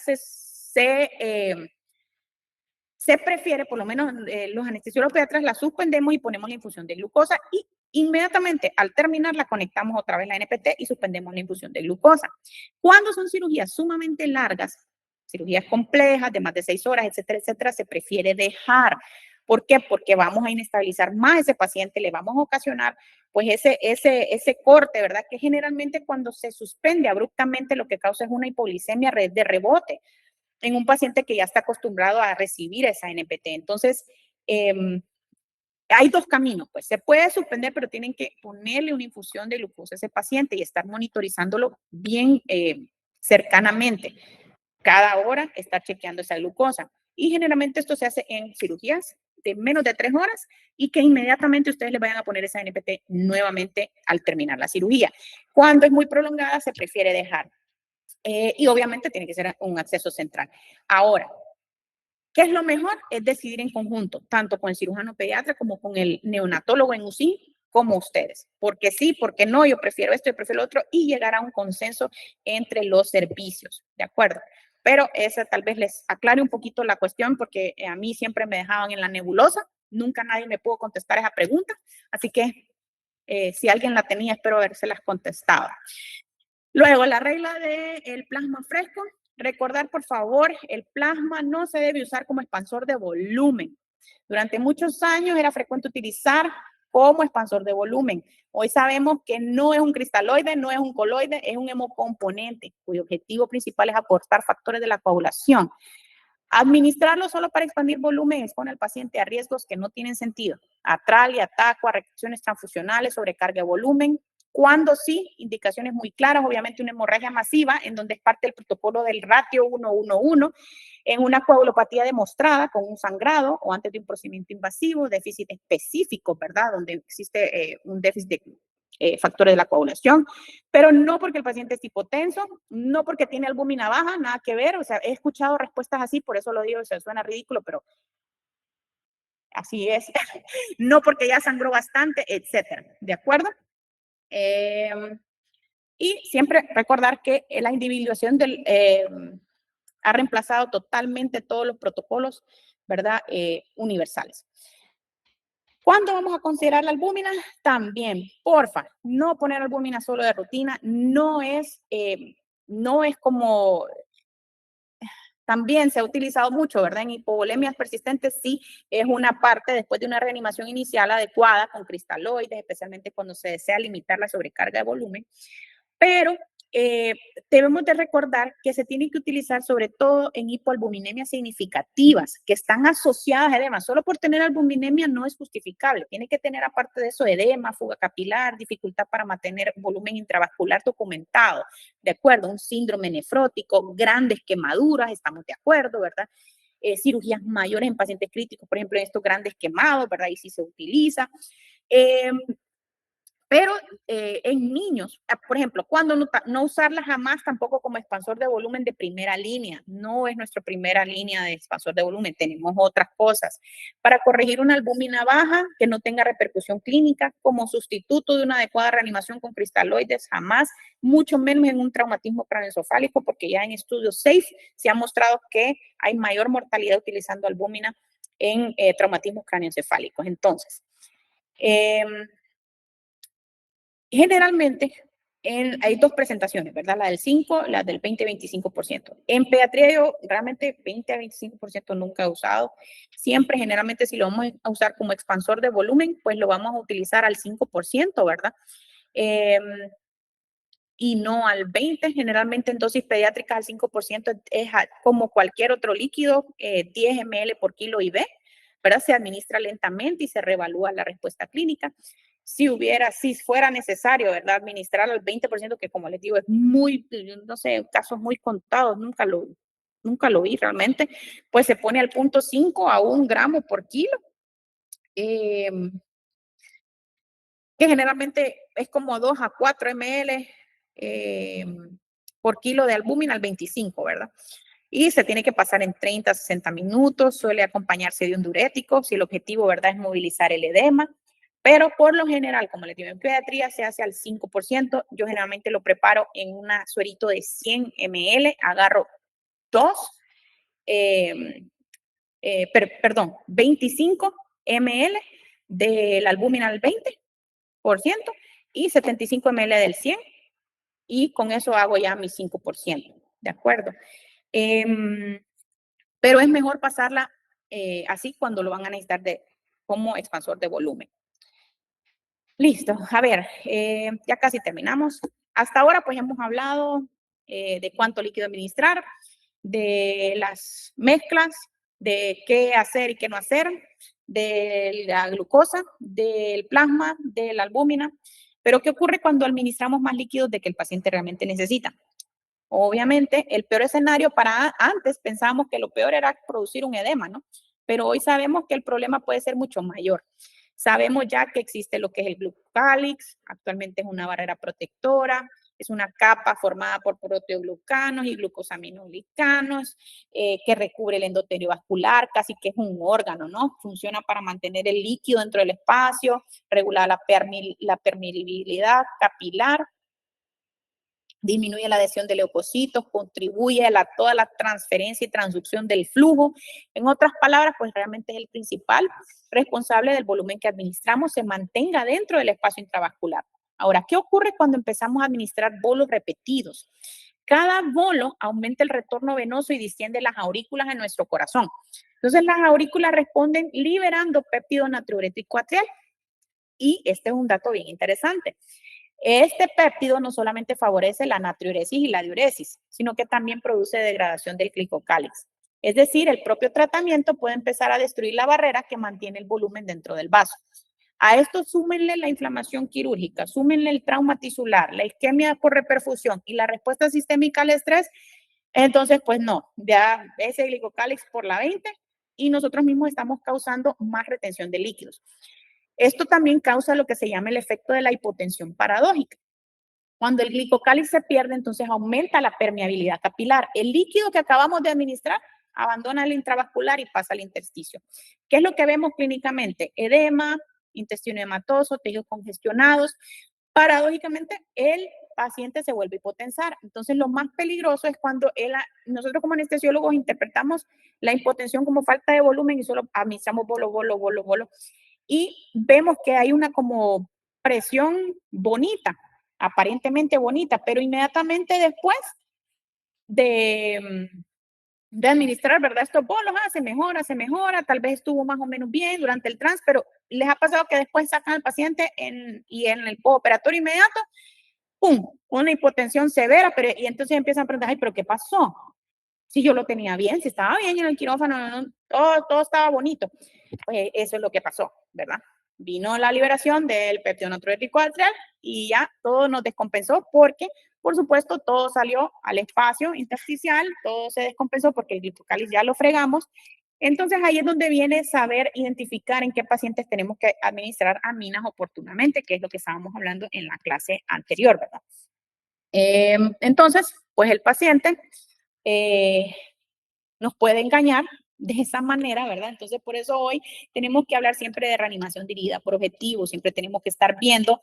se prefiere, por lo menos los anestesiólogos pediatras la suspendemos y ponemos la infusión de glucosa y inmediatamente al terminar la conectamos otra vez la NPT y suspendemos la infusión de glucosa. Cuando son cirugías sumamente largas, cirugías complejas de más de 6 horas, etcétera, etcétera, se prefiere dejar. ¿Por qué? Porque vamos a inestabilizar más a ese paciente, le vamos a ocasionar pues ese corte, ¿verdad? Que generalmente cuando se suspende abruptamente lo que causa es una hipoglicemia de rebote en un paciente que ya está acostumbrado a recibir esa NPT. Entonces, hay 2 caminos, pues se puede suspender, pero tienen que ponerle una infusión de glucosa a ese paciente y estar monitorizándolo bien cercanamente. Cada hora estar chequeando esa glucosa. Y generalmente esto se hace en cirugías de menos de 3 horas y que inmediatamente ustedes le vayan a poner esa NPT nuevamente al terminar la cirugía. Cuando es muy prolongada, se prefiere dejar. Y obviamente tiene que ser un acceso central. Ahora, ¿qué es lo mejor? Es decidir en conjunto, tanto con el cirujano pediatra como con el neonatólogo en UCI, como ustedes. Porque sí, porque no, yo prefiero esto, yo prefiero lo otro, y llegar a un consenso entre los servicios, ¿de acuerdo? Pero esa tal vez les aclare un poquito la cuestión, porque a mí siempre me dejaban en la nebulosa, nunca nadie me pudo contestar esa pregunta, así que si alguien la tenía, espero habérselas contestado. Luego, la regla del plasma fresco. Recordar, por favor, el plasma no se debe usar como expansor de volumen. Durante muchos años era frecuente utilizar como expansor de volumen. Hoy sabemos que no es un cristaloide, no es un coloide, es un hemocomponente, cuyo objetivo principal es aportar factores de la coagulación. Administrarlo solo para expandir volumen expone al paciente a riesgos que no tienen sentido. Atralia, atacua, reacciones transfusionales, sobrecarga de volumen. Cuando sí, indicaciones muy claras, obviamente una hemorragia masiva, en donde es parte del protocolo del ratio 1-1-1, en una coagulopatía demostrada con un sangrado o antes de un procedimiento invasivo, déficit específico, ¿verdad? Donde existe un déficit de factores de la coagulación, pero no porque el paciente es hipotenso, no porque tiene albúmina baja, nada que ver, o sea, he escuchado respuestas así, por eso lo digo, se suena ridículo, pero así es, no porque ya sangró bastante, etcétera, ¿de acuerdo? Y siempre recordar que la individuación ha reemplazado totalmente todos los protocolos, ¿verdad? Universales. ¿Cuándo vamos a considerar la albúmina? También, porfa, no poner albúmina solo de rutina, no es como, también se ha utilizado mucho, ¿verdad? En hipovolemias persistentes sí es una parte después de una reanimación inicial adecuada con cristaloides, especialmente cuando se desea limitar la sobrecarga de volumen, pero debemos de recordar que se tiene que utilizar sobre todo en hipoalbuminemias significativas que están asociadas a edema. Solo por tener albuminemia no es justificable. Tiene que tener aparte de eso edema, fuga capilar, dificultad para mantener volumen intravascular documentado. De acuerdo, un síndrome nefrótico, grandes quemaduras, estamos de acuerdo, ¿verdad? Cirugías mayores en pacientes críticos, por ejemplo, en estos grandes quemados, ¿verdad? Y sí se utiliza. Pero en niños, por ejemplo, cuando no usarla jamás tampoco como expansor de volumen de primera línea. No es nuestra primera línea de expansor de volumen, tenemos otras cosas. Para corregir una albúmina baja que no tenga repercusión clínica, como sustituto de una adecuada reanimación con cristaloides, jamás, mucho menos en un traumatismo craneoencefálico, porque ya en estudios SAFE se ha mostrado que hay mayor mortalidad utilizando albúmina en traumatismos craneoencefálicos. Entonces, generalmente hay dos presentaciones, ¿verdad? La del 5, la del 20-25%. En pediatría yo realmente 20 a 25% nunca he usado. Siempre, generalmente, si lo vamos a usar como expansor de volumen, pues lo vamos a utilizar al 5%, ¿verdad? Y no al 20%. Generalmente en dosis pediátricas al 5% es como cualquier otro líquido, 10 ml por kilo IV, ¿verdad? Se administra lentamente y se reevalúa la respuesta clínica. Si fuera necesario, ¿verdad? Administrar al 20%, que como les digo, es muy, no sé, casos muy contados, nunca lo vi realmente, pues se pone al 0.5 a 1 gramo por kilo, que generalmente es como 2 a 4 ml por kilo de albúmina al 25, ¿verdad? Y se tiene que pasar en 30 a 60 minutos, suele acompañarse de un diurético, si el objetivo, ¿verdad?, es movilizar el edema. Pero por lo general, como les digo, en pediatría se hace al 5%. Yo generalmente lo preparo en un suerito de 100 ml, agarro 25 ml del albúmina al 20% y 75 ml del 100, y con eso hago ya mi 5%, ¿de acuerdo? Pero es mejor pasarla así cuando lo van a necesitar como expansor de volumen. Listo, a ver, ya casi terminamos. Hasta ahora pues hemos hablado de cuánto líquido administrar, de las mezclas, de qué hacer y qué no hacer, de la glucosa, del plasma, de la albúmina. Pero ¿qué ocurre cuando administramos más líquidos de que el paciente realmente necesita? Obviamente, el peor escenario antes pensábamos que lo peor era producir un edema, ¿no? Pero hoy sabemos que el problema puede ser mucho mayor. Sabemos ya que existe lo que es el glucálix, actualmente es una barrera protectora, es una capa formada por proteoglucanos y glucosaminoglicanos que recubre el endotelio vascular, casi que es un órgano, ¿no? Funciona para mantener el líquido dentro del espacio, regular la permeabilidad capilar, disminuye la adhesión de leucocitos, contribuye a toda la transferencia y transducción del flujo. En otras palabras, pues realmente es el principal responsable del volumen que administramos se mantenga dentro del espacio intravascular. Ahora, ¿qué ocurre cuando empezamos a administrar bolos repetidos? Cada bolo aumenta el retorno venoso y distiende las aurículas en nuestro corazón. Entonces, las aurículas responden liberando péptido natriurético atrial. Y este es un dato bien interesante. Este péptido no solamente favorece la natriuresis y la diuresis, sino que también produce degradación del glicocálix. Es decir, el propio tratamiento puede empezar a destruir la barrera que mantiene el volumen dentro del vaso. A esto súmenle la inflamación quirúrgica, súmenle el trauma tisular, la isquemia por reperfusión y la respuesta sistémica al estrés. Entonces, pues no, ya ese glicocálix por la 20 y nosotros mismos estamos causando más retención de líquidos. Esto también causa lo que se llama el efecto de la hipotensión paradójica. Cuando el glicocálix se pierde, entonces aumenta la permeabilidad capilar. El líquido que acabamos de administrar abandona el intravascular y pasa al intersticio. ¿Qué es lo que vemos clínicamente? Edema, intestino hematoso, tejidos congestionados. Paradójicamente, el paciente se vuelve a hipotensar. Entonces, lo más peligroso es cuando nosotros como anestesiólogos interpretamos la hipotensión como falta de volumen y solo administramos bolo, bolo, bolo, bolo. Y vemos que hay una como presión bonita, aparentemente bonita, pero inmediatamente después de, de administrar, ¿verdad? Estos bolos, se mejora, tal vez estuvo más o menos bien durante el trans, pero les ha pasado que después sacan al paciente y en el postoperatorio inmediato, ¡pum!, una hipotensión severa, y entonces empiezan a preguntar, ay, ¿pero qué pasó? Si yo lo tenía bien, si estaba bien en el quirófano, todo estaba bonito. Pues eso es lo que pasó, ¿verdad? Vino la liberación del péptido natriurético atrial y ya todo nos descompensó porque, por supuesto, todo salió al espacio intersticial, todo se descompensó porque el glicocáliz ya lo fregamos. Entonces ahí es donde viene saber identificar en qué pacientes tenemos que administrar aminas oportunamente, que es lo que estábamos hablando en la clase anterior, ¿verdad? Entonces, pues el paciente nos puede engañar de esa manera, ¿verdad? Entonces, por eso hoy tenemos que hablar siempre de reanimación dirigida por objetivo, siempre tenemos que estar viendo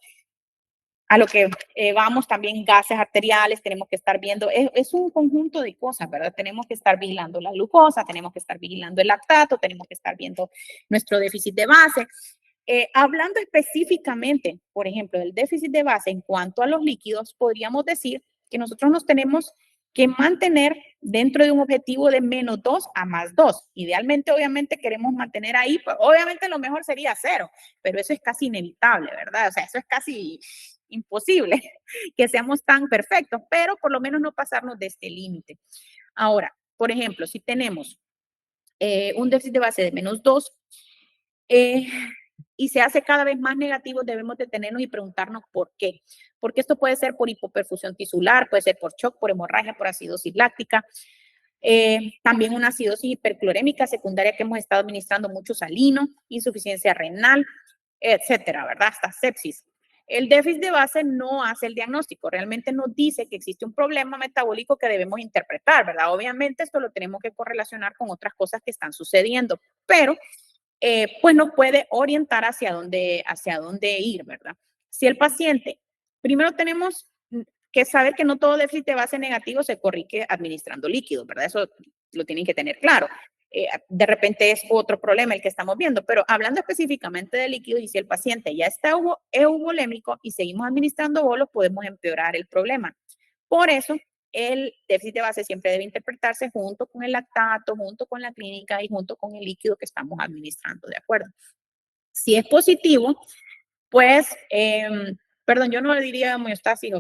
a lo que vamos también gases arteriales, tenemos que estar viendo, es un conjunto de cosas, ¿verdad? Tenemos que estar vigilando la glucosa, tenemos que estar vigilando el lactato, tenemos que estar viendo nuestro déficit de base. Hablando específicamente, por ejemplo, del déficit de base en cuanto a los líquidos, podríamos decir que nosotros nos tenemos que mantener dentro de un objetivo de -2 a +2. Idealmente, obviamente, queremos mantener ahí, pues, obviamente lo mejor sería 0, pero eso es casi inevitable, ¿verdad? O sea, eso es casi imposible que seamos tan perfectos, pero por lo menos no pasarnos de este límite. Ahora, por ejemplo, si tenemos un déficit de base de -2, y se hace cada vez más negativo, debemos detenernos y preguntarnos por qué. Porque esto puede ser por hipoperfusión tisular, puede ser por shock, por hemorragia, por acidosis láctica, también una acidosis hiperclorémica secundaria que hemos estado administrando mucho salino, insuficiencia renal, etcétera, ¿verdad? Hasta sepsis. El déficit de base no hace el diagnóstico, realmente nos dice que existe un problema metabólico que debemos interpretar, ¿verdad? Obviamente esto lo tenemos que correlacionar con otras cosas que están sucediendo, pero pues nos puede orientar hacia dónde ir, ¿verdad? Si el paciente, primero tenemos que saber que no todo déficit de base negativo se corrige administrando líquidos, ¿verdad? Eso lo tienen que tener claro. De repente es otro problema el que estamos viendo, pero hablando específicamente de líquidos, y si el paciente ya está euvolémico y seguimos administrando bolos, podemos empeorar el problema. Por eso, el déficit de base siempre debe interpretarse junto con el lactato, junto con la clínica y junto con el líquido que estamos administrando, ¿de acuerdo? Si es positivo, pues, perdón, yo no le diría homeostasis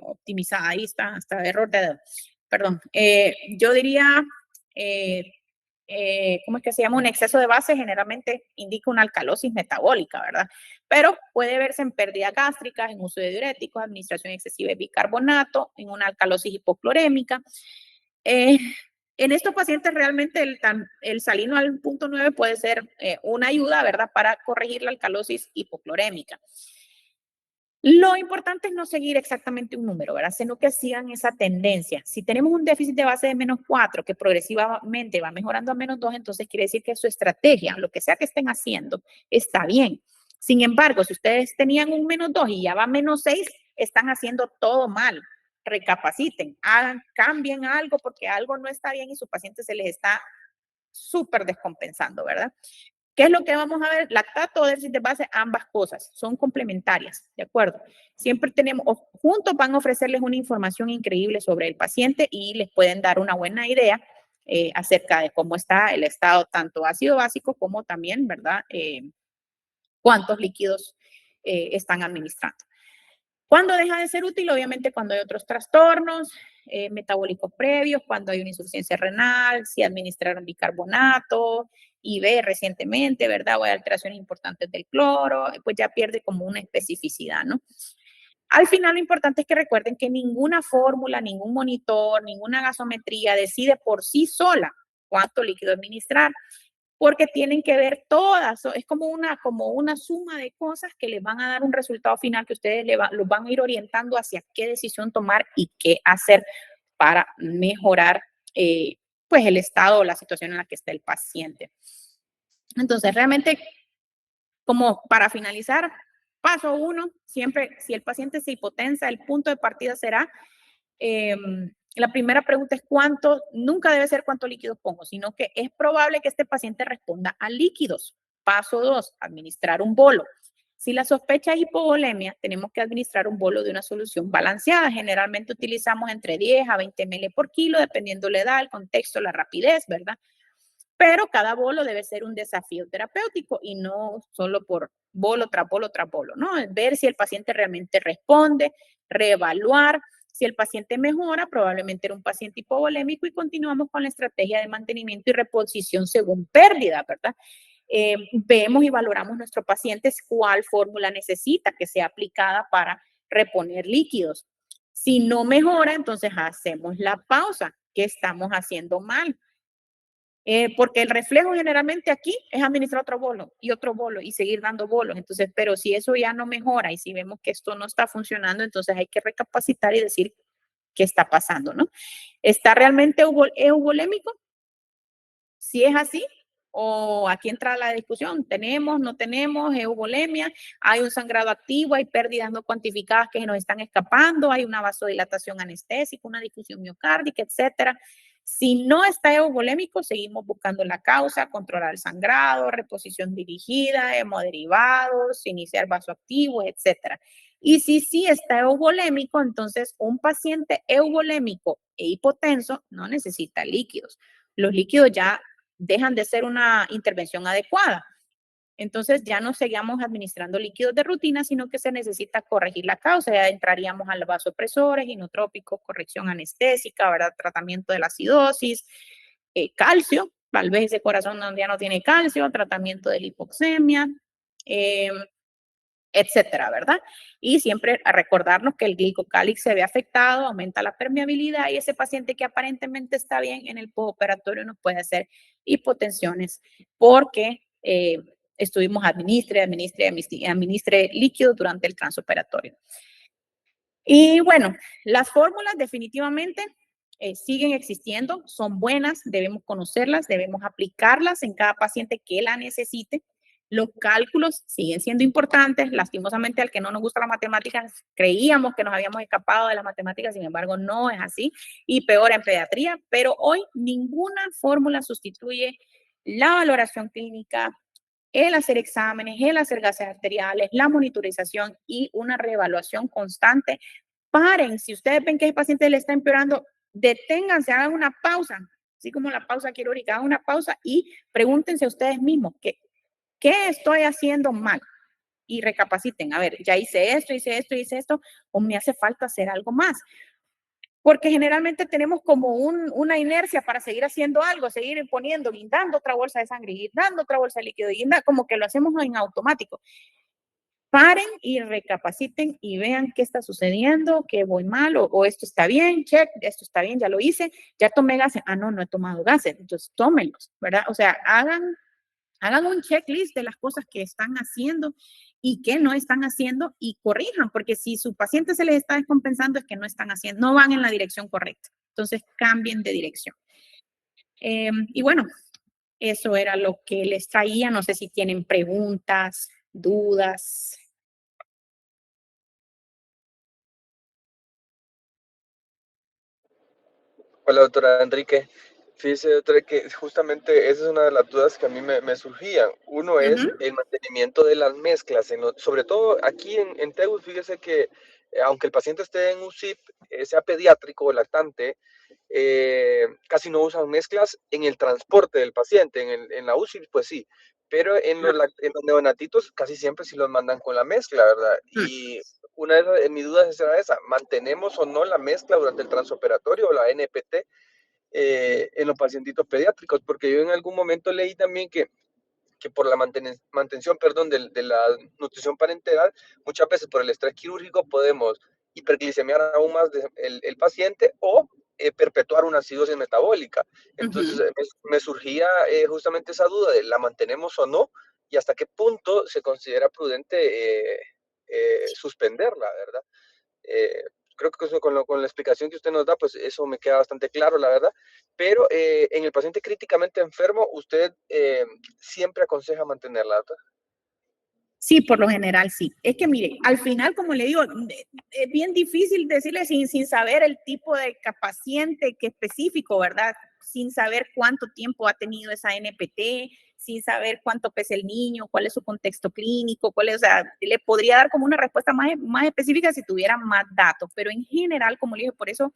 optimizada, ahí está error de dedo. Perdón, yo diría, ¿cómo es que se llama? Un exceso de base generalmente indica una alcalosis metabólica, ¿verdad? Pero puede verse en pérdidas gástricas, en uso de diuréticos, administración excesiva de bicarbonato, en una alcalosis hipoclorémica. Eh, en estos pacientes realmente el salino al punto 9 puede ser una ayuda, ¿verdad? Para corregir la alcalosis hipoclorémica. Lo importante es no seguir exactamente un número, ¿verdad? Sino que sigan esa tendencia. Si tenemos un déficit de base de -4 que progresivamente va mejorando a -2, entonces quiere decir que su estrategia, lo que sea que estén haciendo, está bien. Sin embargo, si ustedes tenían un -2 y ya va a -6, están haciendo todo mal. Recapaciten, cambien algo porque algo no está bien y su paciente se les está súper descompensando, ¿verdad? ¿Qué es lo que vamos a ver? Lactato o déficit de base, ambas cosas, son complementarias, ¿de acuerdo? Siempre tenemos, juntos van a ofrecerles una información increíble sobre el paciente y les pueden dar una buena idea acerca de cómo está el estado tanto ácido básico como también, ¿verdad? Cuántos líquidos están administrando. ¿Cuándo deja de ser útil? Obviamente cuando hay otros trastornos metabólicos previos, cuando hay una insuficiencia renal, si administraron bicarbonato, IV recientemente, ¿verdad? O hay alteraciones importantes del cloro, pues ya pierde como una especificidad, ¿no? Al final lo importante es que recuerden que ninguna fórmula, ningún monitor, ninguna gasometría decide por sí sola cuánto líquido administrar, porque tienen que ver todas, es como una suma de cosas que les van a dar un resultado final que ustedes los van a ir orientando hacia qué decisión tomar y qué hacer para mejorar pues el estado o la situación en la que está el paciente. Entonces, realmente, como para finalizar, paso 1, siempre si el paciente se hipotensa, el punto de partida será la primera pregunta es cuánto, nunca debe ser cuántos líquidos pongo, sino que es probable que este paciente responda a líquidos. Paso 2, administrar un bolo. Si la sospecha es hipovolemia, tenemos que administrar un bolo de una solución balanceada. Generalmente utilizamos entre 10 a 20 ml por kilo, dependiendo la edad, el contexto, la rapidez, ¿verdad? Pero cada bolo debe ser un desafío terapéutico y no solo por bolo tras bolo tras bolo, ¿no? Es ver si el paciente realmente responde, reevaluar. Si el paciente mejora, probablemente era un paciente hipovolémico y continuamos con la estrategia de mantenimiento y reposición según pérdida, ¿verdad? Vemos y valoramos nuestros pacientes cuál fórmula necesita que sea aplicada para reponer líquidos. Si no mejora, entonces hacemos la pausa. ¿Qué estamos haciendo mal? Porque el reflejo generalmente aquí es administrar otro bolo y seguir dando bolos. Entonces, pero si eso ya no mejora y si vemos que esto no está funcionando, entonces hay que recapacitar y decir qué está pasando, ¿no? ¿Está realmente eubolémico? Si es así, o aquí entra la discusión, tenemos, no tenemos, eubolemia, hay un sangrado activo, hay pérdidas no cuantificadas que nos están escapando, hay una vasodilatación anestésica, una difusión miocárdica, etcétera. Si no está eubolémico, seguimos buscando la causa, controlar el sangrado, reposición dirigida, hemoderivados, iniciar vasoactivos, etcétera. Y si sí está eubolémico, entonces un paciente eubolémico e hipotenso no necesita líquidos. Los líquidos ya dejan de ser una intervención adecuada. Entonces ya no seguimos administrando líquidos de rutina, sino que se necesita corregir la causa. Ya entraríamos a los vasopresores, inotrópicos, corrección anestésica, ¿verdad? Tratamiento de la acidosis, calcio, tal vez ese corazón ya no tiene calcio, tratamiento de la hipoxemia, etcétera, ¿verdad? Y siempre a recordarnos que el glicocálix se ve afectado, aumenta la permeabilidad y ese paciente que aparentemente está bien en el postoperatorio nos puede hacer hipotensiones porque estuvimos administre líquido durante el transoperatorio. Y bueno, las fórmulas definitivamente siguen existiendo, son buenas, debemos conocerlas, debemos aplicarlas en cada paciente que la necesite. Los cálculos siguen siendo importantes, lastimosamente al que no nos gusta las matemáticas, creíamos que nos habíamos escapado de las matemáticas, sin embargo no es así, y peor en pediatría, pero hoy ninguna fórmula sustituye la valoración clínica, el hacer exámenes, el hacer gases arteriales, la monitorización y una reevaluación constante. Paren, si ustedes ven que el paciente le está empeorando, deténganse, hagan una pausa, así como la pausa quirúrgica, hagan una pausa y pregúntense a ustedes mismos, ¿qué estoy haciendo mal? Y recapaciten, a ver, ya hice esto, o me hace falta hacer algo más. Porque generalmente tenemos como una inercia para seguir haciendo algo, seguir poniendo, guindando otra bolsa de sangre, guindando otra bolsa de líquido, como que lo hacemos en automático. Paren y recapaciten y vean qué está sucediendo, qué voy mal o esto está bien, check, esto está bien, ya lo hice, ya tomé gases, no he tomado gases, entonces tómenlos, ¿verdad? O sea, hagan un checklist de las cosas que están haciendo y que no están haciendo y corrijan, porque si su paciente se les está descompensando es que no están haciendo, no van en la dirección correcta. Entonces cambien de dirección. Y bueno, eso era lo que les traía. No sé si tienen preguntas, dudas. Hola, doctora Enrique. Fíjese, doctora, que justamente esa es una de las dudas que a mí me surgían. Uno es Ujú, el mantenimiento de las mezclas, sobre todo aquí en Tegus, fíjese que aunque el paciente esté en UCIP, sea pediátrico o lactante, casi no usan mezclas en el transporte del paciente, en la UCI pues sí, pero en los neonatitos casi siempre sí los mandan con la mezcla, ¿verdad? ujú. Y una de mis dudas era esa, ¿mantenemos o no la mezcla durante el transoperatorio o la NPT en los pacientitos pediátricos? Porque yo en algún momento leí también que por la mantención, perdón, de la nutrición parenteral, muchas veces por el estrés quirúrgico podemos hiperglicemiar aún más el paciente o perpetuar una acidosis metabólica. Entonces Ujú. me surgía justamente esa duda de la mantenemos o no y hasta qué punto se considera prudente suspenderla, ¿verdad? Eh, Creo que eso, con la explicación que usted nos da, pues eso me queda bastante claro, la verdad. Pero en el paciente críticamente enfermo, usted siempre aconseja mantenerla, ¿verdad? Sí, por lo general sí. Es que mire, al final, como le digo, es bien difícil decirle sin saber el tipo de paciente que específico, ¿verdad? Sin saber cuánto tiempo ha tenido esa NPT, sin saber cuánto pesa el niño, cuál es su contexto clínico, cuál es, o sea, le podría dar como una respuesta más específica si tuviera más datos, pero en general, como le dije, por eso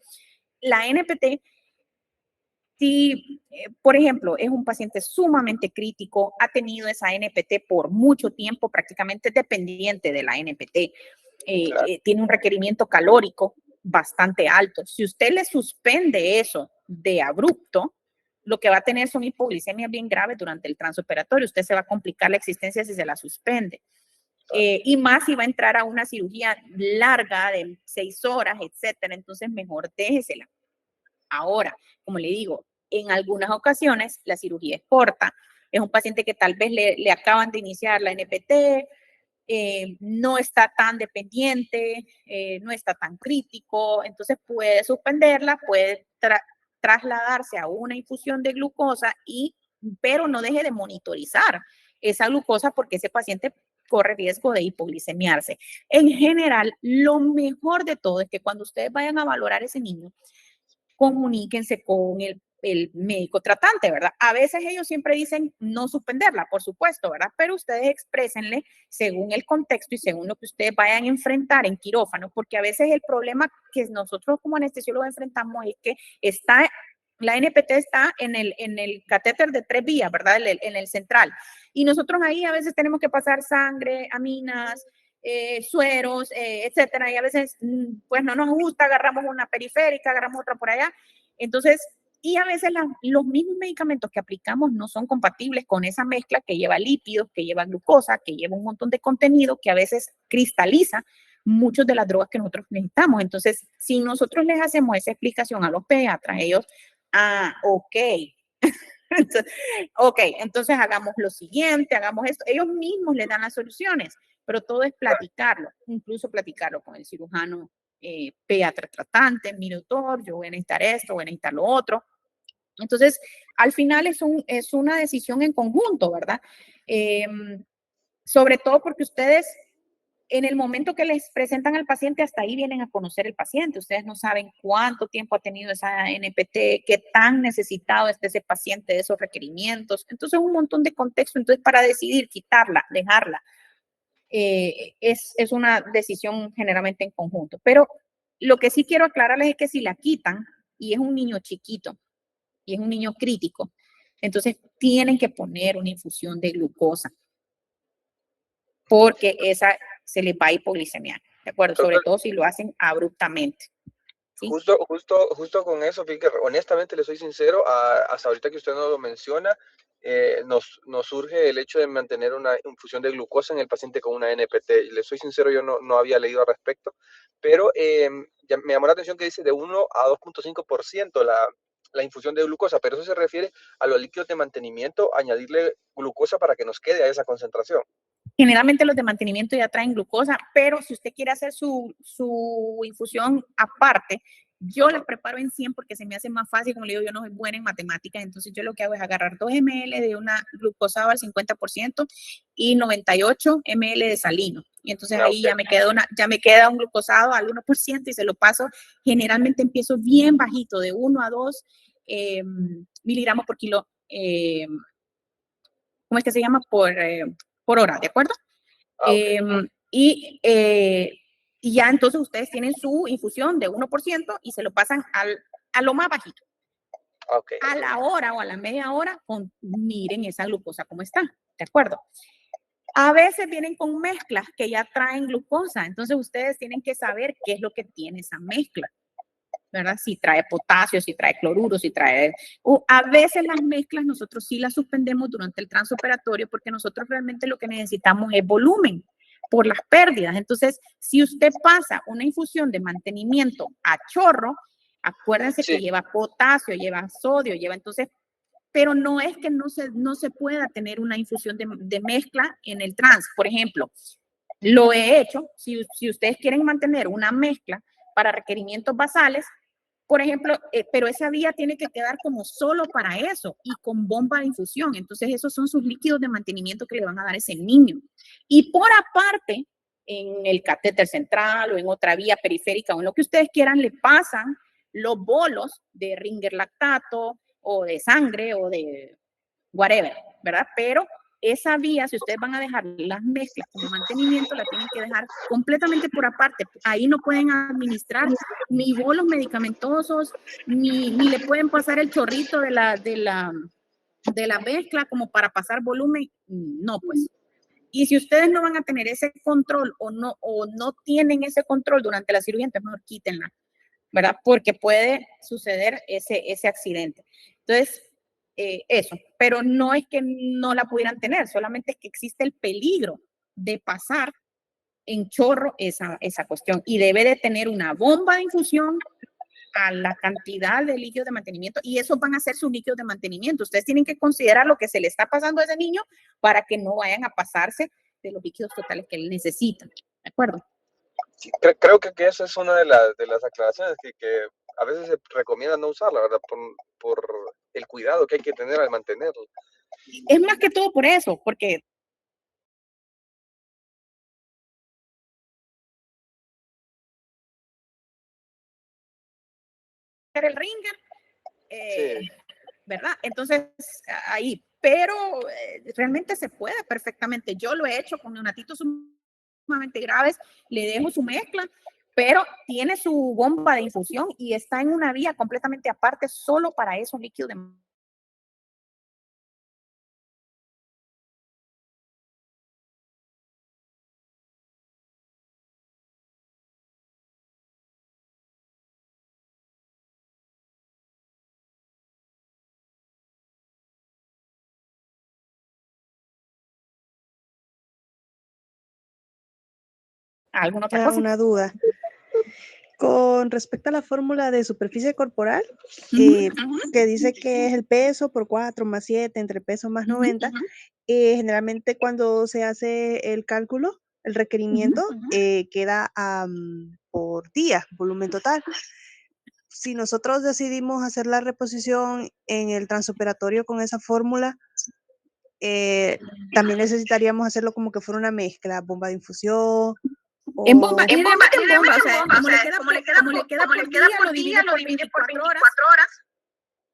la NPT. Si, por ejemplo, es un paciente sumamente crítico, ha tenido esa NPT por mucho tiempo, prácticamente dependiente de la NPT, Claro. tiene un requerimiento calórico bastante alto. Si usted le suspende eso de abrupto, lo que va a tener son hipoglicemias bien graves durante el transoperatorio. Usted se va a complicar la existencia si se la suspende. Y más si va a entrar a una cirugía larga de 6 horas, etcétera. Entonces, mejor déjesela. Ahora, como le digo, en algunas ocasiones la cirugía es corta, es un paciente que tal vez le acaban de iniciar la NPT, no está tan dependiente, no está tan crítico, entonces puede suspenderla, puede trasladarse a una infusión de glucosa, pero no deje de monitorizar esa glucosa porque ese paciente corre riesgo de hipoglicemiarse. En general, lo mejor de todo es que cuando ustedes vayan a valorar a ese niño, comuníquense con el médico tratante, ¿verdad? A veces ellos siempre dicen no suspenderla, por supuesto, ¿verdad? Pero ustedes exprésenle según el contexto y según lo que ustedes vayan a enfrentar en quirófano, porque a veces el problema que nosotros como anestesiólogos enfrentamos es que la NPT está en el catéter de 3 vías, ¿verdad? En el central. Y nosotros ahí a veces tenemos que pasar sangre, aminas, sueros, etcétera, y a veces pues no nos gusta, agarramos una periférica, agarramos otra por allá, entonces, y a veces los mismos medicamentos que aplicamos no son compatibles con esa mezcla que lleva lípidos, que lleva glucosa, que lleva un montón de contenido que a veces cristaliza muchas de las drogas que nosotros necesitamos. Entonces, si nosotros les hacemos esa explicación a los pediatras, ellos, ok, entonces, ok, entonces hagamos lo siguiente, hagamos esto. Ellos mismos le dan las soluciones, pero todo es platicarlo, incluso platicarlo con el cirujano pediatra tratante, mi doctor, yo voy a necesitar esto, voy a necesitar lo otro. Entonces, al final es una decisión en conjunto, ¿verdad? Eh, Sobre todo porque ustedes en el momento que les presentan al paciente, hasta ahí vienen a conocer el paciente. Ustedes no saben cuánto tiempo ha tenido esa NPT, qué tan necesitado está ese paciente de esos requerimientos. Entonces, un montón de contexto. Entonces, para decidir quitarla, dejarla, es una decisión generalmente en conjunto. Pero lo que sí quiero aclararles es que si la quitan y es un niño chiquito y es un niño crítico, entonces tienen que poner una infusión de glucosa porque esa se les va a hipoglicemiar, ¿de acuerdo? Sobre Doctor, todo si lo hacen abruptamente, ¿sí? justo con eso, fíjate, honestamente le soy sincero, hasta ahorita que usted nos lo menciona, nos surge el hecho de mantener una infusión de glucosa en el paciente con una NPT. Y le soy sincero, yo no había leído al respecto, pero ya me llamó la atención que dice de 1 a 2,5% la infusión de glucosa, pero eso se refiere a los líquidos de mantenimiento, añadirle glucosa para que nos quede a esa concentración. Generalmente los de mantenimiento ya traen glucosa, pero si usted quiere hacer su infusión aparte, yo la Ajá. preparo en 100 porque se me hace más fácil, como le digo, yo no soy buena en matemáticas, entonces yo lo que hago es agarrar 2 ml de una glucosada al 50% y 98 ml de salino. Y entonces Ah, ahí ok. ya me queda un glucosado al 1% y se lo paso. Generalmente empiezo bien bajito, de 1 a 2 miligramos por kilo, ¿cómo es que se llama? Por hora, ¿de acuerdo? Okay. Y ya entonces ustedes tienen su infusión de 1% y se lo pasan a lo más bajito. Okay. A la hora o a la media hora, miren esa glucosa cómo está, ¿de acuerdo? A veces vienen con mezclas que ya traen glucosa, entonces ustedes tienen que saber qué es lo que tiene esa mezcla, ¿verdad? Si trae potasio, si trae cloruro, si trae... a veces las mezclas nosotros sí las suspendemos durante el transoperatorio porque nosotros realmente lo que necesitamos es volumen por las pérdidas. Entonces, si usted pasa una infusión de mantenimiento a chorro, acuérdense que lleva potasio, lleva sodio, lleva entonces... Pero no es que no se pueda tener una infusión de mezcla en el trans. Por ejemplo, lo he hecho, si ustedes quieren mantener una mezcla para requerimientos basales, por ejemplo, pero esa vía tiene que quedar como solo para eso y con bomba de infusión. Entonces, esos son sus líquidos de mantenimiento que le van a dar a ese niño. Y por aparte, en el catéter central o en otra vía periférica o en lo que ustedes quieran, le pasan los bolos de Ringer lactato o de sangre o de whatever, ¿verdad? Pero esa vía, si ustedes van a dejar las mezclas como mantenimiento, la tienen que dejar completamente por aparte. Ahí no pueden administrar ni bolos medicamentosos, ni le pueden pasar el chorrito de la mezcla como para pasar volumen. No, pues. Y si ustedes no van a tener ese control o no tienen ese control durante la cirugía, entonces mejor quítenla, ¿verdad? Porque puede suceder ese accidente. Entonces, eso, pero no es que no la pudieran tener, solamente es que existe el peligro de pasar en chorro esa cuestión y debe de tener una bomba de infusión a la cantidad de líquidos de mantenimiento y esos van a ser sus líquidos de mantenimiento. Ustedes tienen que considerar lo que se le está pasando a ese niño para que no vayan a pasarse de los líquidos totales que él necesita, ¿de acuerdo? Sí, creo que esa es una de las aclaraciones que a veces se recomienda no usarla, ¿verdad? Por el cuidado que hay que tener al mantenerlo. Es más que todo por eso, porque el ringer, Sí. ¿verdad? Entonces, ahí, pero realmente se puede perfectamente. Yo lo he hecho con neonatitos sumamente graves, le dejo su mezcla, pero tiene su bomba de infusión y está en una vía completamente aparte solo para esos líquidos de... ¿Alguna otra cosa? Una duda. Con respecto a la fórmula de superficie corporal, que dice que es el peso por 4 más 7 entre peso más 90, generalmente cuando se hace el cálculo, el requerimiento queda por día, volumen total. Si nosotros decidimos hacer la reposición en el transoperatorio con esa fórmula, también necesitaríamos hacerlo como que fuera una mezcla, bomba de infusión. En bomba, En generalmente bomba, en bomba, o sea, como le queda como le por queda día, por día, lo divide por 24 horas horas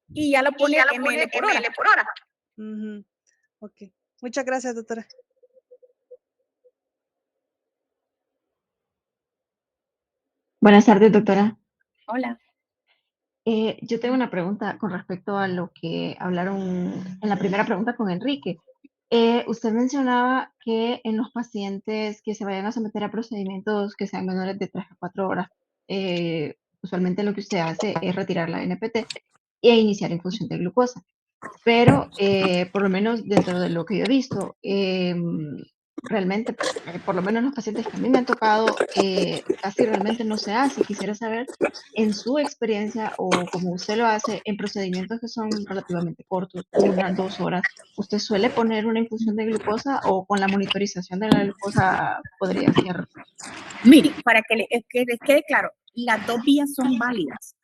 y ya lo y pone ya lo pone ml por hora. ml por hora. Ok. Muchas gracias, doctora. Buenas tardes, doctora. Hola. Yo tengo una pregunta con respecto a lo que hablaron en la primera pregunta con Enrique. Usted mencionaba que en los pacientes que se vayan a someter a procedimientos que sean menores de 3 a 4 horas, usualmente lo que usted hace es retirar la NPT e iniciar infusión de glucosa. Pero por lo menos dentro de lo que yo he visto, realmente, por lo menos los pacientes que a mí me han tocado, casi realmente no se hace. Quisiera saber, en su experiencia o como usted lo hace en procedimientos que son relativamente cortos, 1, 2 horas, ¿usted suele poner una infusión de glucosa o con la monitorización de la glucosa podría ser? Mire, para que les quede claro, las dos vías son válidas.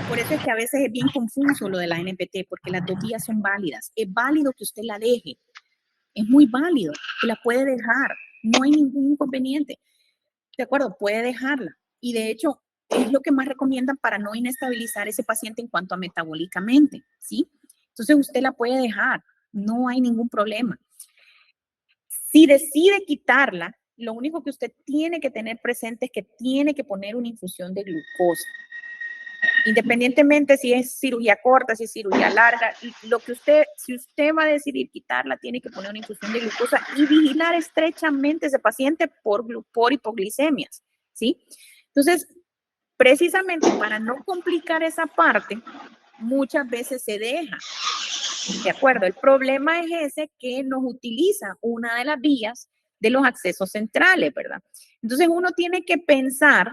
Por eso es que a veces es bien confuso lo de la NPT, porque las dos vías son válidas. Es válido que usted la deje, es muy válido, que la puede dejar, no hay ningún inconveniente. De acuerdo, puede dejarla. Y de hecho, es lo que más recomiendan para no inestabilizar ese paciente en cuanto a metabólicamente, ¿sí? Entonces usted la puede dejar, no hay ningún problema. Si decide quitarla, lo único que usted tiene que tener presente es que tiene que poner una infusión de glucosa. Independientemente si es cirugía corta, si es cirugía larga, si usted va a decidir quitarla, tiene que poner una infusión de glucosa y vigilar estrechamente a ese paciente por hipoglicemias, ¿sí? Entonces, precisamente para no complicar esa parte, muchas veces se deja. ¿De acuerdo? El problema es ese que nos utiliza una de las vías de los accesos centrales, ¿verdad? Entonces uno tiene que pensar,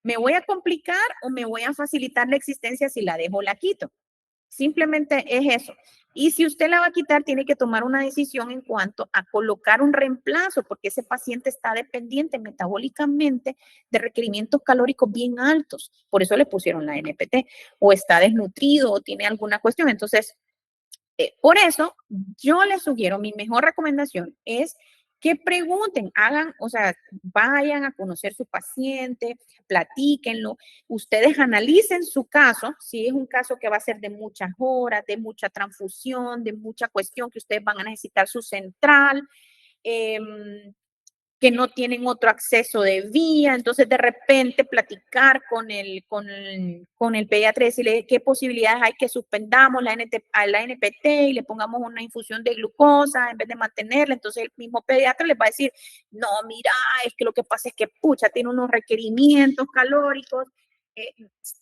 ¿me voy a complicar o me voy a facilitar la existencia si la dejo o la quito? Simplemente es eso. Y si usted la va a quitar, tiene que tomar una decisión en cuanto a colocar un reemplazo, porque ese paciente está dependiente metabólicamente de requerimientos calóricos bien altos. Por eso le pusieron la NPT. O está desnutrido o tiene alguna cuestión. Entonces, por eso, yo les sugiero, mi mejor recomendación es que pregunten, hagan, o sea, vayan a conocer su paciente, platíquenlo, ustedes analicen su caso, si es un caso que va a ser de muchas horas, de mucha transfusión, de mucha cuestión, que ustedes van a necesitar su central, que no tienen otro acceso de vía, entonces de repente platicar con el pediatra y decirle qué posibilidades hay que suspendamos la NPT y le pongamos una infusión de glucosa en vez de mantenerla, entonces el mismo pediatra les va a decir, no, mira, es que lo que pasa es que, pucha, tiene unos requerimientos calóricos,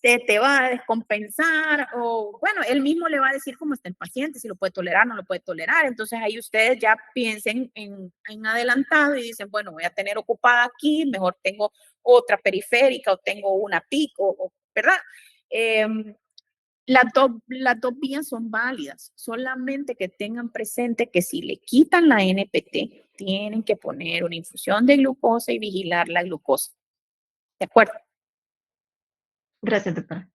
te va a descompensar, o bueno, él mismo le va a decir cómo está el paciente, si lo puede tolerar, no lo puede tolerar. Entonces ahí ustedes ya piensen en adelantado y dicen, bueno, voy a tener ocupada aquí, mejor tengo otra periférica o tengo una pico, ¿verdad? Las dos vías son válidas, solamente que tengan presente que si le quitan la NPT, tienen que poner una infusión de glucosa y vigilar la glucosa. ¿De acuerdo? Gracias, doctora.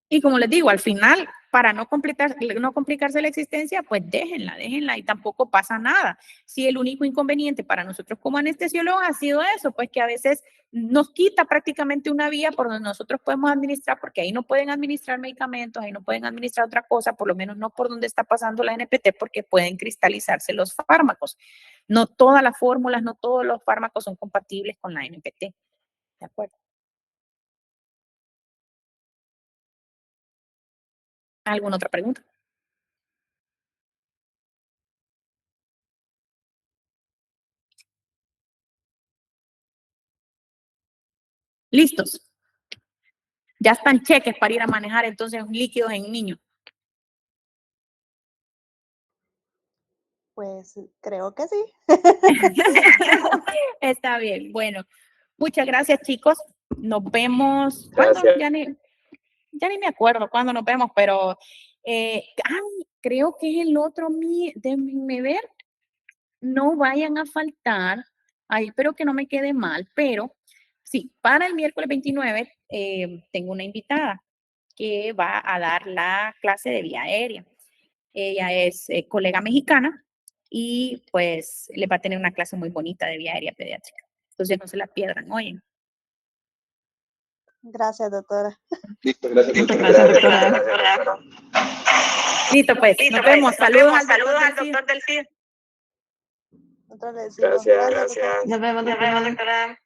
Y como les digo, al final, para no complicarse la existencia, pues déjenla y tampoco pasa nada. Si el único inconveniente para nosotros como anestesiólogos ha sido eso, pues que a veces nos quita prácticamente una vía por donde nosotros podemos administrar, porque ahí no pueden administrar medicamentos, ahí no pueden administrar otra cosa, por lo menos no por donde está pasando la NPT, porque pueden cristalizarse los fármacos. No todas las fórmulas, no todos los fármacos son compatibles con la NPT. ¿De acuerdo? ¿Alguna otra pregunta? ¿Listos? Ya están cheques para ir a manejar entonces líquidos en niños. Pues creo que sí. Está bien. Bueno, muchas gracias, chicos. Nos vemos. Gracias. Ya ni me acuerdo cuándo nos vemos, pero creo que es el otro. Déjenme ver. No vayan a faltar. Ahí espero que no me quede mal, pero sí, para el miércoles 29 tengo una invitada que va a dar la clase de vía aérea. Ella es colega mexicana y pues le va a tener una clase muy bonita de vía aérea pediátrica. Entonces no se la pierdan, oye. Gracias, doctora. Listo, gracias, doctora. Listo, pues. Nos vemos. Saludos al doctor del CID. Nosotros le decimos, Gracias. Nos vemos, doctora.